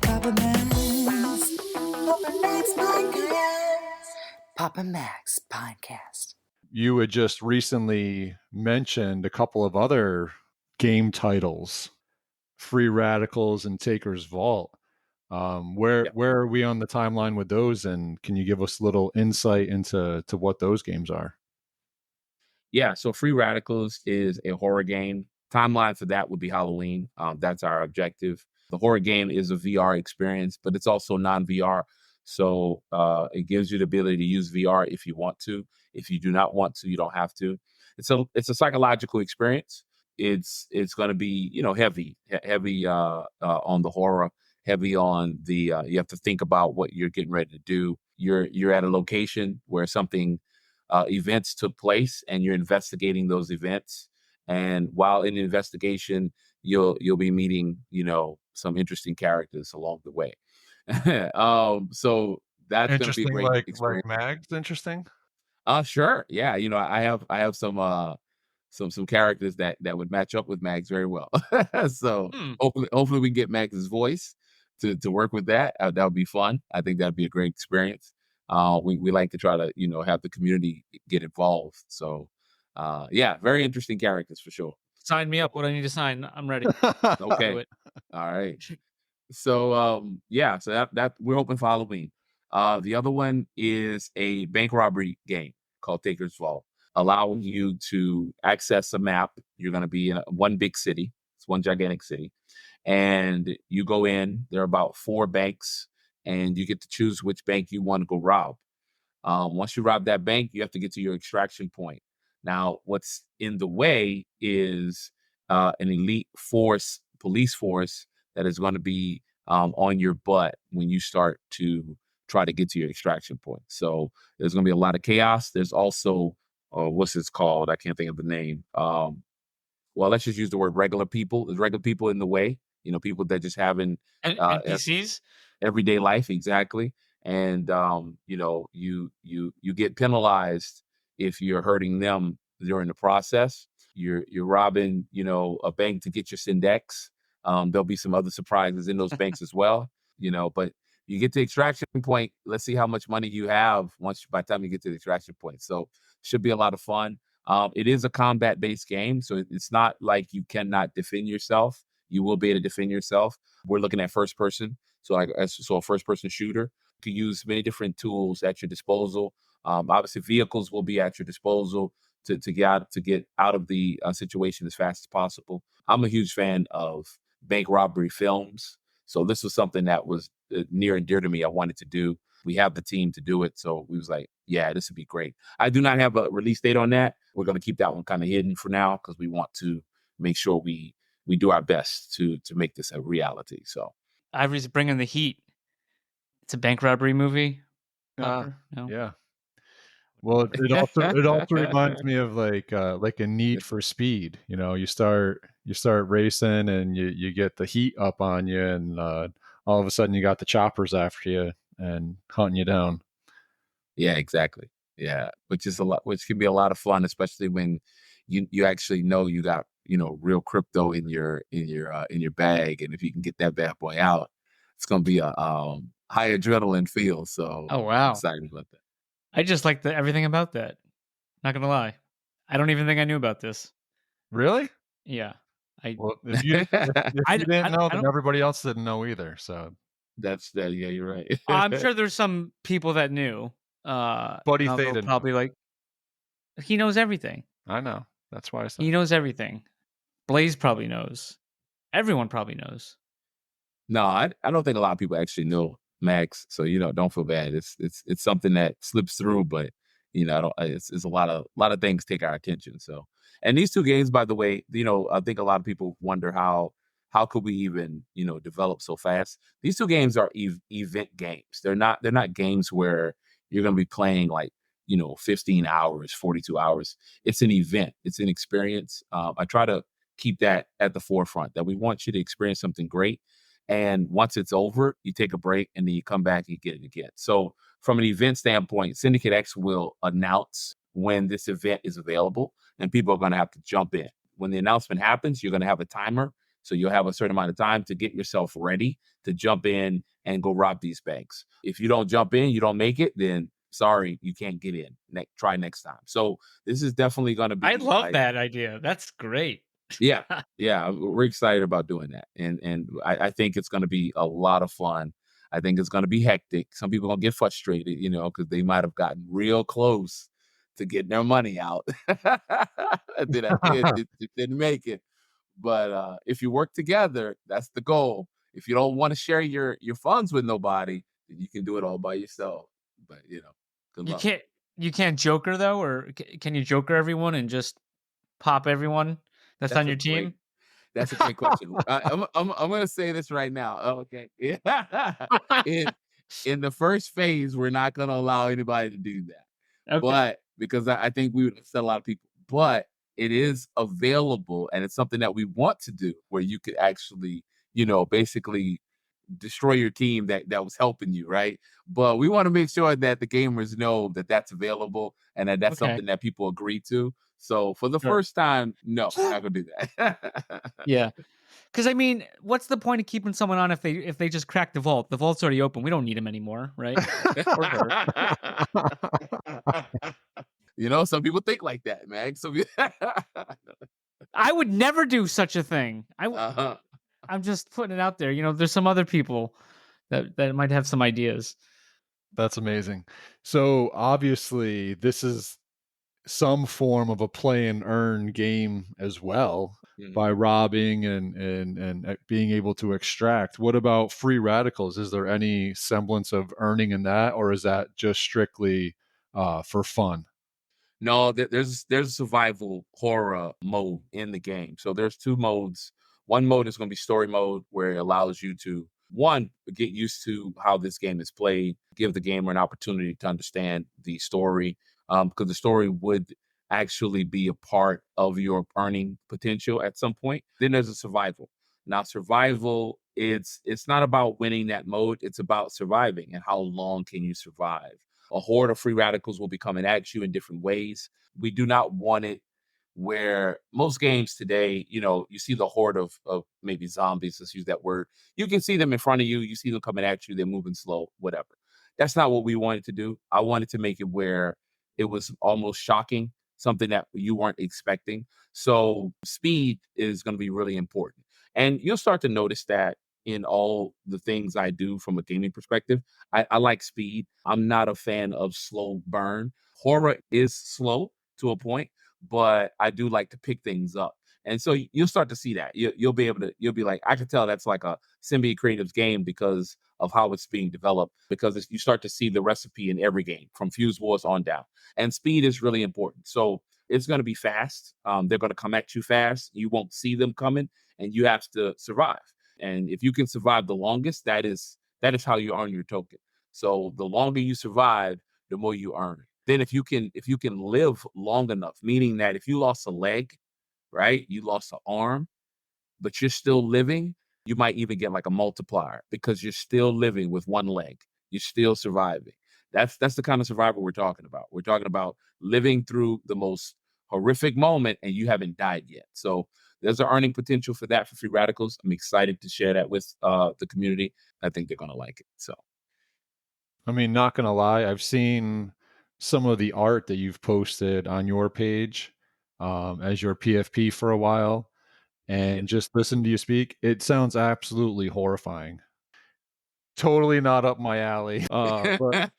Papa Max. Papa Max Podcast. Papa Max Podcast. You had just recently mentioned a couple of other game titles, Free Radicals and Taker's Vault. Where are we on the timeline with those, and can you give us a little insight into what those games are? Yeah, so Free Radicals is a horror game. Timeline for that would be Halloween. That's our objective. The horror game is a VR experience, but it's also non-VR. So it gives you the ability to use VR if you want to. If you do not want to, you don't have to. It's a psychological experience. It's going to be heavy on the horror, heavy on the you have to think about what you're getting ready to do. You're at a location where something events took place, and you're investigating those events. And while in the investigation, you'll be meeting some interesting characters along the way. So that's going to be a Interesting, great experience. like Mags. Interesting. Sure, yeah. I have some characters that would match up with Mags very well. So hopefully we can get Mags's voice to work with that. That would be fun. I think that'd be a great experience. We like to try to have the community get involved. So yeah, very interesting characters for sure. Sign me up. What I need to sign? I'm ready. Okay. Do it. All right. So yeah, so that we're hoping for Halloween. The other one is a bank robbery game called Taker's Vault, allowing you to access a map. You're going to be in one big city. It's one gigantic city. And you go in, there are about 4 banks, and you get to choose which bank you want to go rob. Once you rob that bank, you have to get to your extraction point. Now, what's in the way is an elite police force that is going to be on your butt when you start to try to get to your extraction point. So there's going to be a lot of chaos. There's also what's this called? I can't think of the name. Well, let's just use the word regular people. There's regular people in the way, people that just having And uh, NPCs. everyday life, exactly. And you get penalized if you're hurting them during the process. You're robbing, a bank to get your syndex. There'll be some other surprises in those banks as well, but you get to the extraction point. Let's see how much money you have by the time you get to the extraction point. So should be a lot of fun. It is a combat based game, so it's not like you cannot defend yourself. You will be able to defend yourself. We're looking at first person, so a first person shooter. You can use many different tools at your disposal. Obviously, vehicles will be at your disposal to get out of the situation as fast as possible. I'm a huge fan of bank robbery films, so this was something that was near and dear to me. I wanted to do. We have the team to do it, so we was like, yeah, this would be great. I do not have a release date on that. We're going to keep that one kind of hidden for now because we want to make sure we do our best to make this a reality. So Ivory's bringing the heat. It's a bank robbery movie. Yeah. No. Yeah. Well, it also reminds me of like a Need for Speed. You start racing and you get the heat up on you, and all of a sudden you got the choppers after you and hunting you down. yeah, exactly. Yeah, which can be a lot of fun, especially when you actually know you got real crypto in your bag, and if you can get that bad boy out, it's gonna be a high adrenaline feel. So Oh I'm wow. excited about that. I just like everything about that. Not gonna lie. I don't even think I knew about this. Really? Yeah. I Well, if you didn't know, I then don't everybody else didn't know either. So, That's that. Yeah, you're right. I'm sure there's some people that knew. Buddy They'll Theta knew. probably like he knows everything. I know. That's why I said. He knows everything. Blaze probably knows. Everyone probably knows. No, I don't think a lot of people actually know Max. So don't feel bad. It's something that slips through, but I don't. It's a lot of things take our attention. So, and these two games, by the way, I think a lot of people wonder how could we even develop so fast. These two games are event games. They're not games where you're going to be playing like 15 hours, 42 hours. It's an event. It's an experience. I try to keep that at the forefront, that we want you to experience something great. And once it's over, you take a break and then you come back and you get it again. So from an event standpoint, Syndicate X will announce when this event is available, and people are going to have to jump in. When the announcement happens, you're going to have a timer. So you'll have a certain amount of time to get yourself ready to jump in and go rob these banks. If you don't jump in, you don't make it, then sorry, you can't get in. Try next time. So this is definitely going to I be love like, that idea. That's great. yeah, yeah, we're excited about doing that, and I think it's going to be a lot of fun. I think it's going to be hectic. Some people gonna get frustrated, because they might have gotten real close to getting their money out, and then at the end, it didn't make it. But if you work together, that's the goal. If you don't want to share your funds with nobody, then you can do it all by yourself. But good You luck. can't you can't Joker though, or can you Joker everyone and just pop everyone that's That's on a your great team? That's a great question. I'm gonna say this right now. Oh, okay. Yeah. In in the first phase, we're not gonna allow anybody to do that. Okay. But because I think we would upset a lot of people. But it is available and it's something that we want to do where you could actually, basically destroy your team that was helping you, right? But we want to make sure that the gamers know that that's available and that that's Okay. something that people agree to. So for the Sure. first time, no, we're not gonna do that. Yeah. Because I mean, what's the point of keeping someone on if they just crack the vault? The vault's already open. We don't need him anymore, right? Or her. Some people think like that, man. I would never do such a thing. Uh-huh. I'm just putting it out there. There's some other people that might have some ideas. That's amazing. So obviously, this is some form of a play and earn game as well, Mhm. by robbing and being able to extract. What about free radicals? Is there any semblance of earning in that, or is that just strictly for fun? No, there's a survival horror mode in the game. So there's two modes. One mode is going to be story mode, where it allows you to, one, get used to how this game is played, give the gamer an opportunity to understand the story, because the story would actually be a part of your earning potential at some point. Then there's a survival. Now, survival, it's not about winning that mode. It's about surviving and how long can you survive. A horde of free radicals will be coming at you in different ways. We do not want it where most games today, you see the horde of maybe zombies, let's use that word. You can see them in front of you, you see them coming at you, they're moving slow, whatever. That's not what we wanted to do. I wanted to make it where it was almost shocking, something that you weren't expecting. So speed is going to be really important. And you'll start to notice that in all the things I do from a gaming perspective. I like speed. I'm not a fan of slow burn. Horror is slow to a point, but I do like to pick things up. And so you'll start to see that. You'll be able to, you'll be like, I can tell that's like a Symbian Creatives game because of how it's being developed, because you start to see the recipe in every game from Fuse Wars on down. And speed is really important. So it's going to be fast. They're going to come at you fast. You won't see them coming, and you have to survive. And if you can survive the longest, that is how you earn your token. So the longer you survive, the more you earn. Then if you can live long enough, meaning that if you lost a leg, right? You lost an arm, but you're still living, you might even get like a multiplier because you're still living with one leg. You're still surviving. That's the kind of survival we're talking about. We're talking about living through the most horrific moment and you haven't died yet. So there's an earning potential for that for free radicals. I'm excited to share that with the community. I think they're gonna like it. So I mean, not gonna lie, I've seen some of the art that you've posted on your page as your PFP for a while, yeah. and just listen to you speak. It sounds absolutely horrifying. Totally not up my alley. But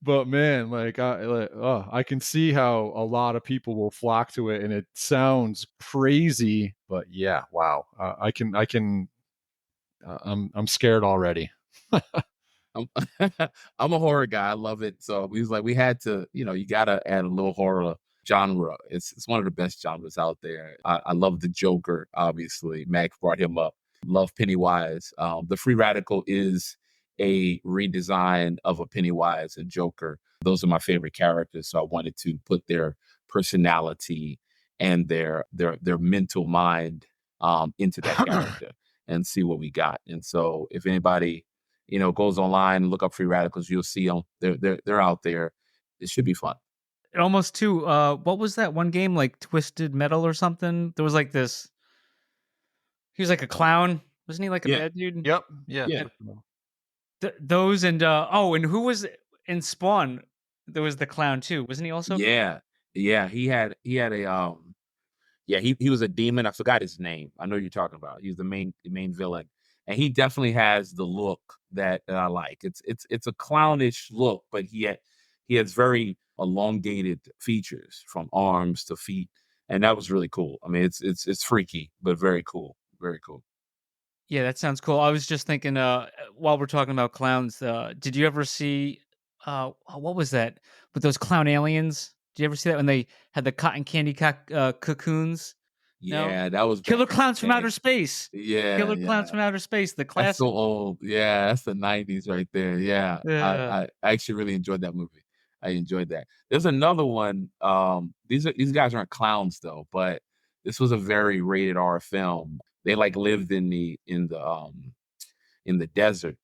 but man, I can see how a lot of people will flock to it, and it sounds crazy. But yeah, wow. I'm scared already. I'm, I'm a horror guy. I love it. So we was like, we had to, you gotta add a little horror genre. It's one of the best genres out there. I love the Joker, obviously. Mac brought him up. Love Pennywise. The Free Radical is a redesign of a Pennywise and Joker. Those are my favorite characters. So I wanted to put their personality and their mental mind into that character and see what we got. And so if anybody goes online and look up free radicals, you'll see them. They're out there. It should be fun. Almost too. What was that one game like Twisted Metal or something? There was like this. He was like a clown, wasn't he? Like a Yeah, bad dude. Yep. Yeah. yeah, Those and and who was in Spawn? There was the clown too, wasn't he also? yeah, yeah. He had a yeah, he was a demon. I forgot his name. I know you're talking about. He's the main villain, and he definitely has the look that I like. It's a clownish look, but he has very elongated features from arms to feet, and that was really cool. I mean, it's freaky, but very cool, very cool. Yeah, that sounds cool. I was just thinking, while we're talking about clowns, did you ever see, what was that with those clown aliens? Did you ever see that when they had the cotton candy cocoons? No, Yeah, that was back Killer in the Clowns from day. Outer Space. Yeah, Killer Clowns yeah. from Outer Space, the That's so classic. old. Yeah, that's the 90s right there. Yeah. Yeah. I actually really enjoyed that movie. I enjoyed that. There's another one. These guys aren't clowns though, but this was a very rated R film. They like lived in the desert,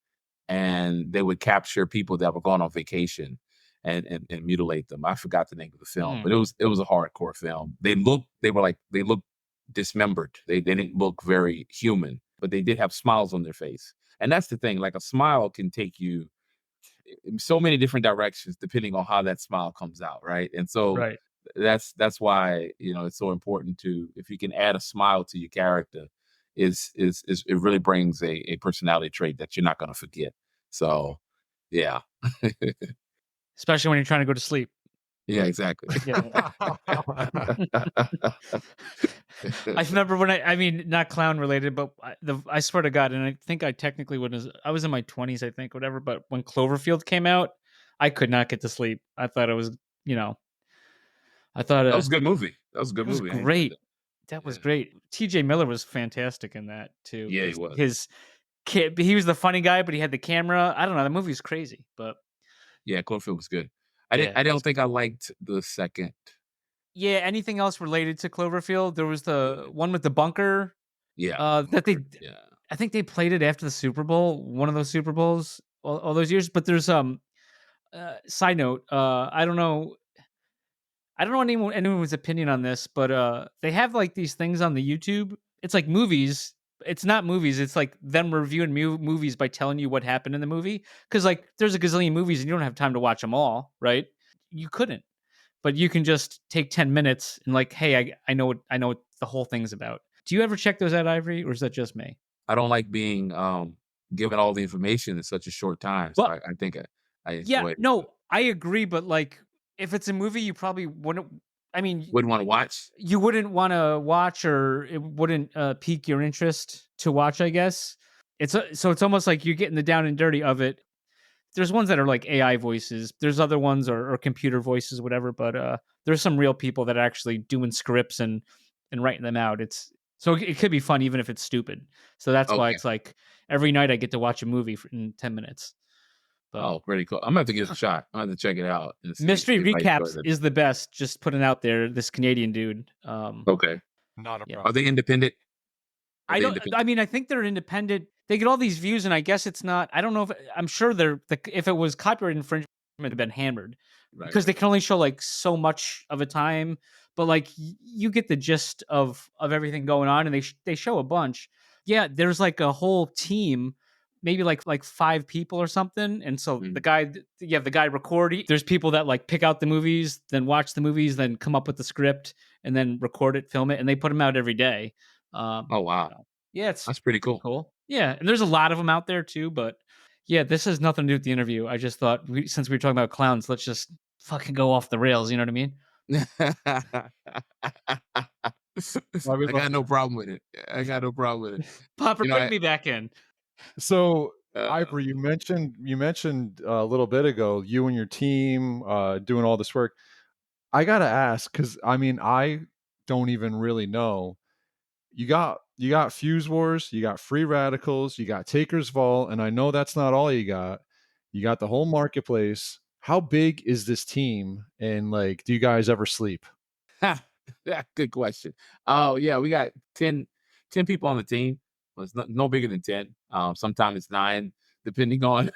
and they would capture people that were going on vacation and mutilate them. I forgot the name of the film, Hmm. but it was a hardcore film. They looked dismembered. They didn't look very human, but they did have smiles on their face. And that's the thing, like a smile can take you in so many different directions depending on how that smile comes out, right? And so Right. that's why it's so important to, if you can add a smile to your character, is it really brings a personality trait that you're not going to forget. So yeah. Especially when you're trying to go to sleep. Yeah, exactly. Yeah. I remember when I mean, not clown related, but I swear to God, and I think I technically I was in my 20s, I think, whatever. But when Cloverfield came out, I could not get to sleep. I thought it was, I thought That was a good movie. That was a good it was movie. I enjoyed great. it. That was Yeah. great. TJ Miller was fantastic in that too. Yeah, he His was. his kid, he was the funny guy, but he had the camera. I don't know. The movie's crazy, but Yeah, Cloverfield was good. yeah. I don't think I liked the second. Yeah, anything else related to Cloverfield? There was Yeah. the one with the bunker, Yeah. that they Yeah. I think they played it after the Super Bowl, one of those Super Bowls all those years, but there's, side note, I don't know anyone's opinion on this, but, they have, like, these things on the YouTube. It's like movies. It's not movies, it's like them reviewing movies by telling you what happened in the movie. Because like, there's a gazillion movies and you don't have time to watch them all, right? You couldn't. But you can just take 10 minutes and like, "Hey, I know what the whole thing's about." Do you ever check those out, Ivory, or is that just me? I don't like being given all the information in such a short time. So Well, I think I yeah, enjoy it. no, I agree, but, like, if it's a movie you probably wouldn't I mean, Wouldn't want to watch. you wouldn't wanna watch or it wouldn't, pique your interest to watch, I guess. So it's almost like you're getting the down and dirty of it. There's ones that are like AI voices. There's other ones or computer voices, whatever, but, there's some real people that are actually doing scripts and writing them out. So it could be fun even if it's stupid. So that's why Okay. it's like every night I get to watch a movie in 10 minutes. But Oh, pretty cool. I'm gonna have to give it a shot. I'm gonna have to check it out and see Mystery if I enjoy Recaps it. is the best. Just putting out there, this Canadian dude. Okay. Not a Yeah. Are problem. they independent? Are I they don't. I independent? mean, I think they're independent. They get all these views, and I guess it's not. I don't know if I'm sure if it was copyright infringement, it would have been hammered Right, because they right. can only show like so much of a time. But like you get the gist of everything going on, and they show a bunch. Yeah, there's like a whole team, maybe like 5 people or something. And so Mm. you have the guy recording. There's people that like pick out the movies, then watch the movies, then come up with the script, and then record it, film it, and they put them out every day. Oh wow, So, yeah, it's that's pretty pretty cool. cool. Yeah, and there's a lot of them out there too, but yeah, this has nothing to do with the interview. I just thought since we were talking about clowns, let's just fucking go off the rails. You know what I mean? I I would love got no problem with it. I got no problem with it. Popper, You know, bring me back in. So, uh, Ivory, you mentioned a little bit ago you and your team doing all this work. I gotta ask because I mean I don't even really know. You got Fuse Wars, you got Free Radicals, you got Taker's Vault, and I know that's not all you got. You got the whole marketplace. How big is this team? And like, do you guys ever sleep? yeah, good question. Oh yeah, we got 10 people on the team. Well, it's no bigger than 10. Sometimes it's 9, depending on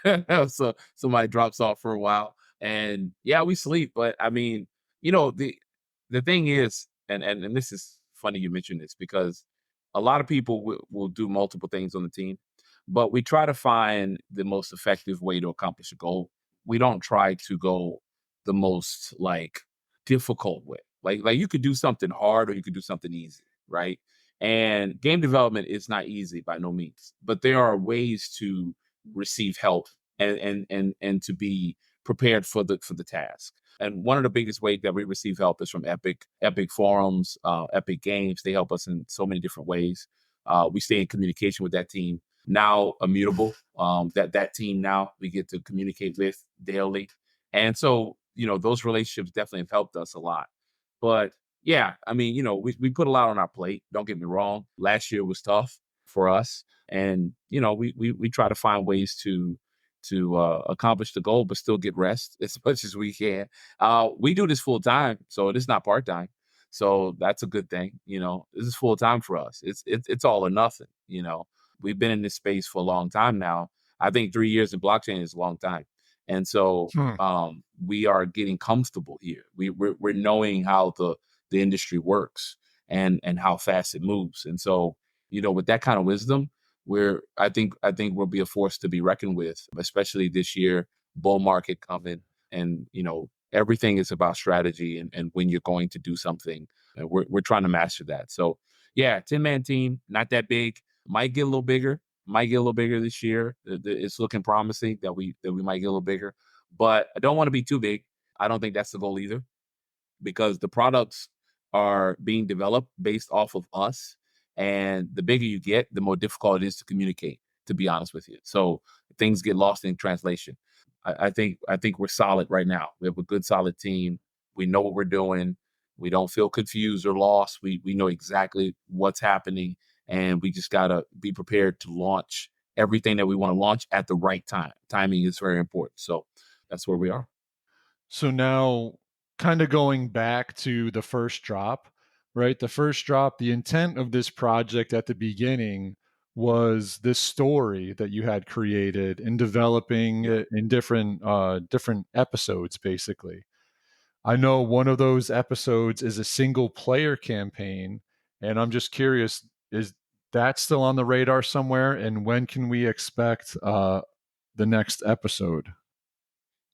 so somebody drops off for a while. And yeah, we sleep. But I mean, the thing is, and this is funny you mentioned this because a lot of people will do multiple things on the team, but we try to find the most effective way to accomplish a goal. We don't try to go the most like difficult way. Like you could do something hard or you could do something easy, right? And game development is not easy by no means, but there are ways to receive help and to be prepared for the task. And one of the biggest ways that we receive help is from Epic forums, Epic Games. They help us in so many different ways. We stay in communication with that team. Now immutable, that team now we get to communicate with daily, and so those relationships definitely have helped us a lot. But yeah, I mean, we put a lot on our plate. Don't get me wrong. Last year was tough for us, and we try to find ways to accomplish the goal, but still get rest as much as we can. We do this full time, so it is not part time. So that's a good thing. This is full time for us. It's all or nothing. We've been in this space for a long time now. I think 3 years in blockchain is a long time, and so Hmm. we are getting comfortable here. We're knowing how the industry works and how fast it moves. And so, with that kind of wisdom, I think we'll be a force to be reckoned with, especially this year, bull market coming, and everything is about strategy and when you're going to do something. And we're trying to master that. So yeah, 10-man team, not that big. Might get a little bigger. Might get a little bigger this year. It's looking promising that we might get a little bigger, but I don't want to be too big. I don't think that's the goal either, because the products are being developed based off of us. And the bigger you get, the more difficult it is to communicate, to be honest with you. So things get lost in translation. I think we're solid right now. We have a good solid team. We know what we're doing. We don't feel confused or lost. We know exactly what's happening, and we just gotta be prepared to launch everything that we want to launch at the right time. Timing is very important. So that's where we are. So now, kind of going back to the first drop, right? The first drop, the intent of this project at the beginning was this story that you had created and developing Yeah. it in different episodes, basically. I know one of those episodes is a single player campaign, and I'm just curious, is that still on the radar somewhere? And when can we expect the next episode?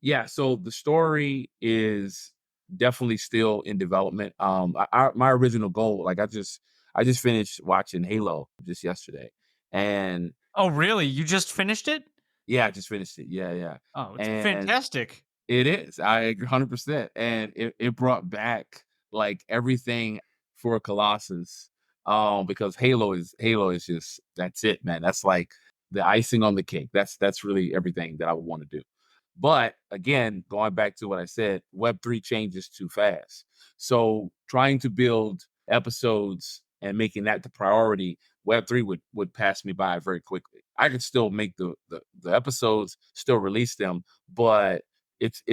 Yeah, so the story is definitely still in development. My original goal, like I just finished watching Halo just yesterday, and Oh, really? You just finished it? yeah, I just finished it. Yeah, yeah, Oh, it's and fantastic. it is. I agree 100%, and it brought back like everything for Colossus. Because Halo is just that's it, man. That's like the icing on the cake. That's really everything that I would want to do. But again, going back to what I said, Web3 changes too fast. So trying to build episodes and making that the priority, Web3 would pass me by very quickly. I could still make the episodes, still release them, but it's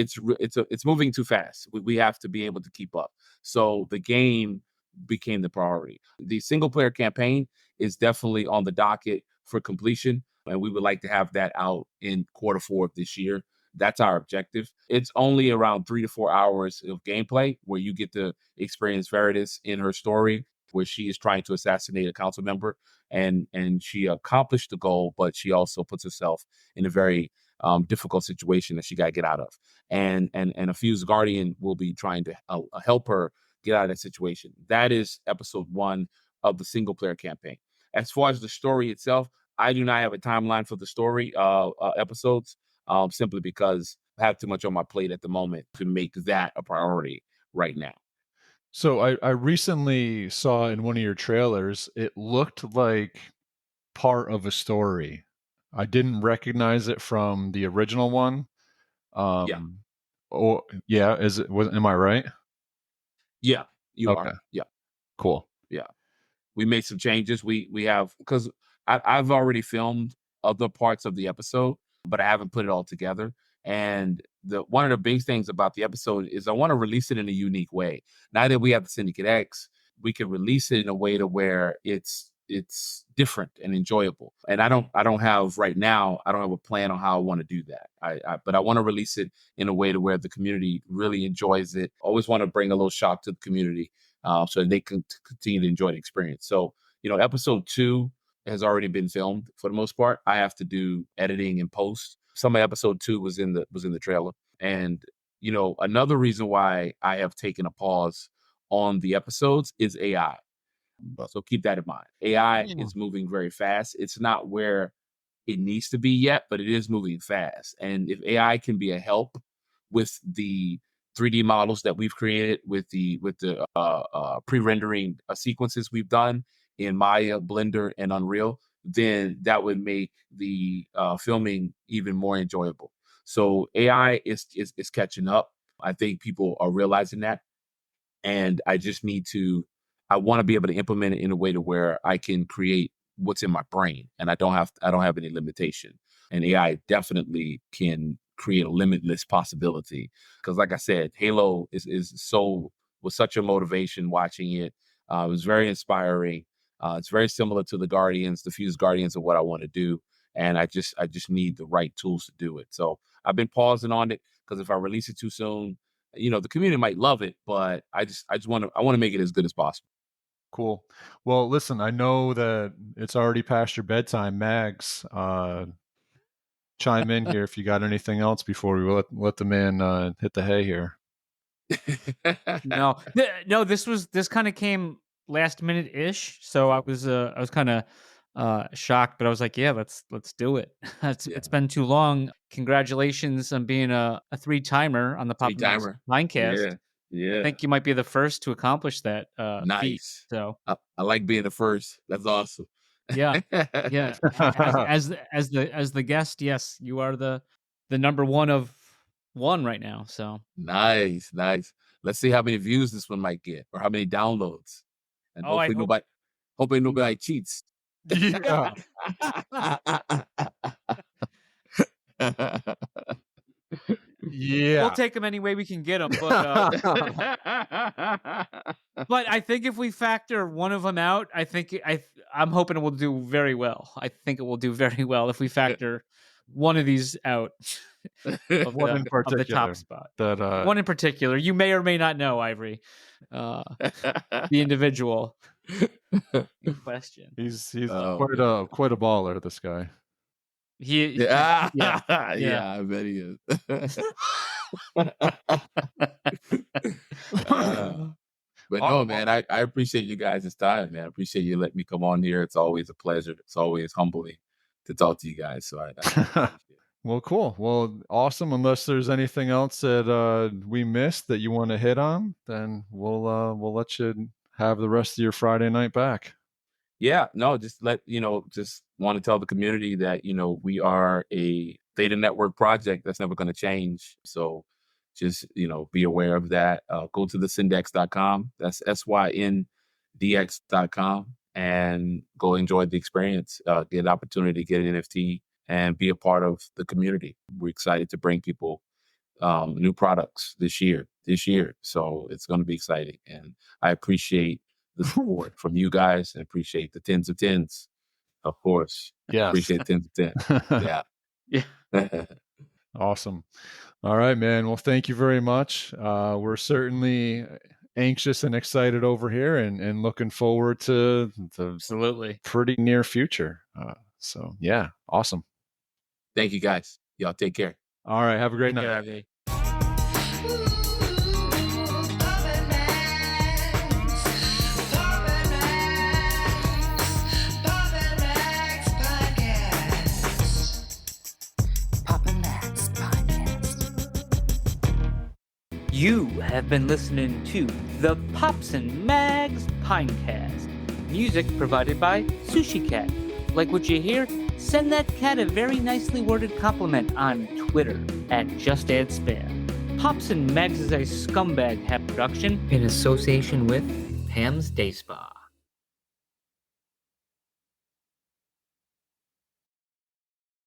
moving too fast. We have to be able to keep up. So the game became the priority. The single player campaign is definitely on the docket for completion, and we would like to have that out in quarter 4 of this year. That's our objective. It's only around 3 to 4 hours of gameplay where you get to experience Veritas in her story, where she is trying to assassinate a council member, and she accomplished the goal, but she also puts herself in a very difficult situation that she got to get out of. And a fused guardian will be trying to help her get out of that situation. That is episode 1 of the single player campaign. As far as the story itself, I do not have a timeline for the story episodes, simply because I have too much on my plate at the moment to make that a priority right now. So I recently saw in one of your trailers, it looked like part of a story. I didn't recognize it from the original one. Yeah, Um, oh yeah, am I right? yeah, you Okay, are. Yeah, cool. yeah. We made some changes. We have because I've already filmed other parts of the episode, but I haven't put it all together. And the one of the big things about the episode is I want to release it in a unique way. Now that we have the Syndicate X, we can release it in a way to where it's different and enjoyable. And I don't have right now. I don't have a plan on how I want to do that. But I want to release it in a way to where the community really enjoys it. Always want to bring a little shock to the community, so they can continue to enjoy the experience. So, episode 2 has already been filmed for the most part. I have to do editing and post. Some of episode 2 was in the trailer, and another reason why I have taken a pause on the episodes is AI. So keep that in mind. AI Yeah. is moving very fast. It's not where it needs to be yet, but it is moving fast. And if AI can be a help with the 3D models that we've created, with the pre-rendering sequences we've done in Maya, Blender, and Unreal, then that would make the filming even more enjoyable. So AI is catching up. I think people are realizing that, and I want to be able to implement it in a way to where I can create what's in my brain, and I don't have any limitation. And AI definitely can create a limitless possibility, because like I said, Halo is so was such a motivation watching it. It was very inspiring. It's very similar to the Fused Guardians of what I want to do, and I just need the right tools to do it. So I've been pausing on it, because if I release it too soon, the community might love it, but I want to make it as good as possible. Cool. Well, listen, I know that it's already past your bedtime, Mags. Chime in here if you got anything else before we let the man hit the hay here. No, no. This kind of came last minute ish, so I was kind of shocked, but I was like, yeah, let's do it. Yeah, It's been too long. Congratulations on being a 3-timer on the three Papa Max timer. Pinecast. Yeah, I yeah, think you might be the first to accomplish that feat. nice. So I like being the first. That's awesome. yeah, yeah. As the guest, yes, you are the number one of one right now. So Nice, nice. let's see how many views this one might get or how many downloads. And Oh, I hope. hopefully nobody cheats. Yeah. We'll Yeah. take them any way we can get them. But I think if we factor one of them out, I'm hoping it will do very well. I think it will do very well if we factor one of these out of One in the particular top spot. that One in particular, you may or may not know, Ivory, the individual in question. he's Oh, quite a baller, this guy. yeah. Yeah. Yeah, I bet he is. But no, man, I appreciate you guys' time, man. I appreciate you letting me come on here. It's always a pleasure. It's always humbling to talk to you guys. So I appreciate it. Well, cool. Well, awesome. Unless there's anything else that we missed that you want to hit on, then we'll let you have the rest of your Friday night back. Yeah, no, just just want to tell the community that, we are a data network project that's never going to change. So just, be aware of that. Go to the syndex.com. That's syndx.com and go enjoy the experience. Get an opportunity to get an NFT and be a part of the community. We're excited to bring people new products this year. So it's going to be exciting. And I appreciate the support from you guys and appreciate the tens of tens, of course. Yes. Appreciate tens of tens. Yeah. Yeah. Awesome. All right, man. Well, thank you very much. We're certainly anxious and excited over here and looking forward to the Absolutely. pretty near future. So yeah, awesome. Thank you guys. Y'all take care. All right. Have a great night. Yeah, Ivory. You have been listening to the Pops and Mags Pinecast. Music provided by Sushi Cat. Like what you hear? Send that cat a very nicely worded compliment on Twitter at JustAddSpam. Pops and Mags is a Scumbag Hat production in association with Pam's Day Spa.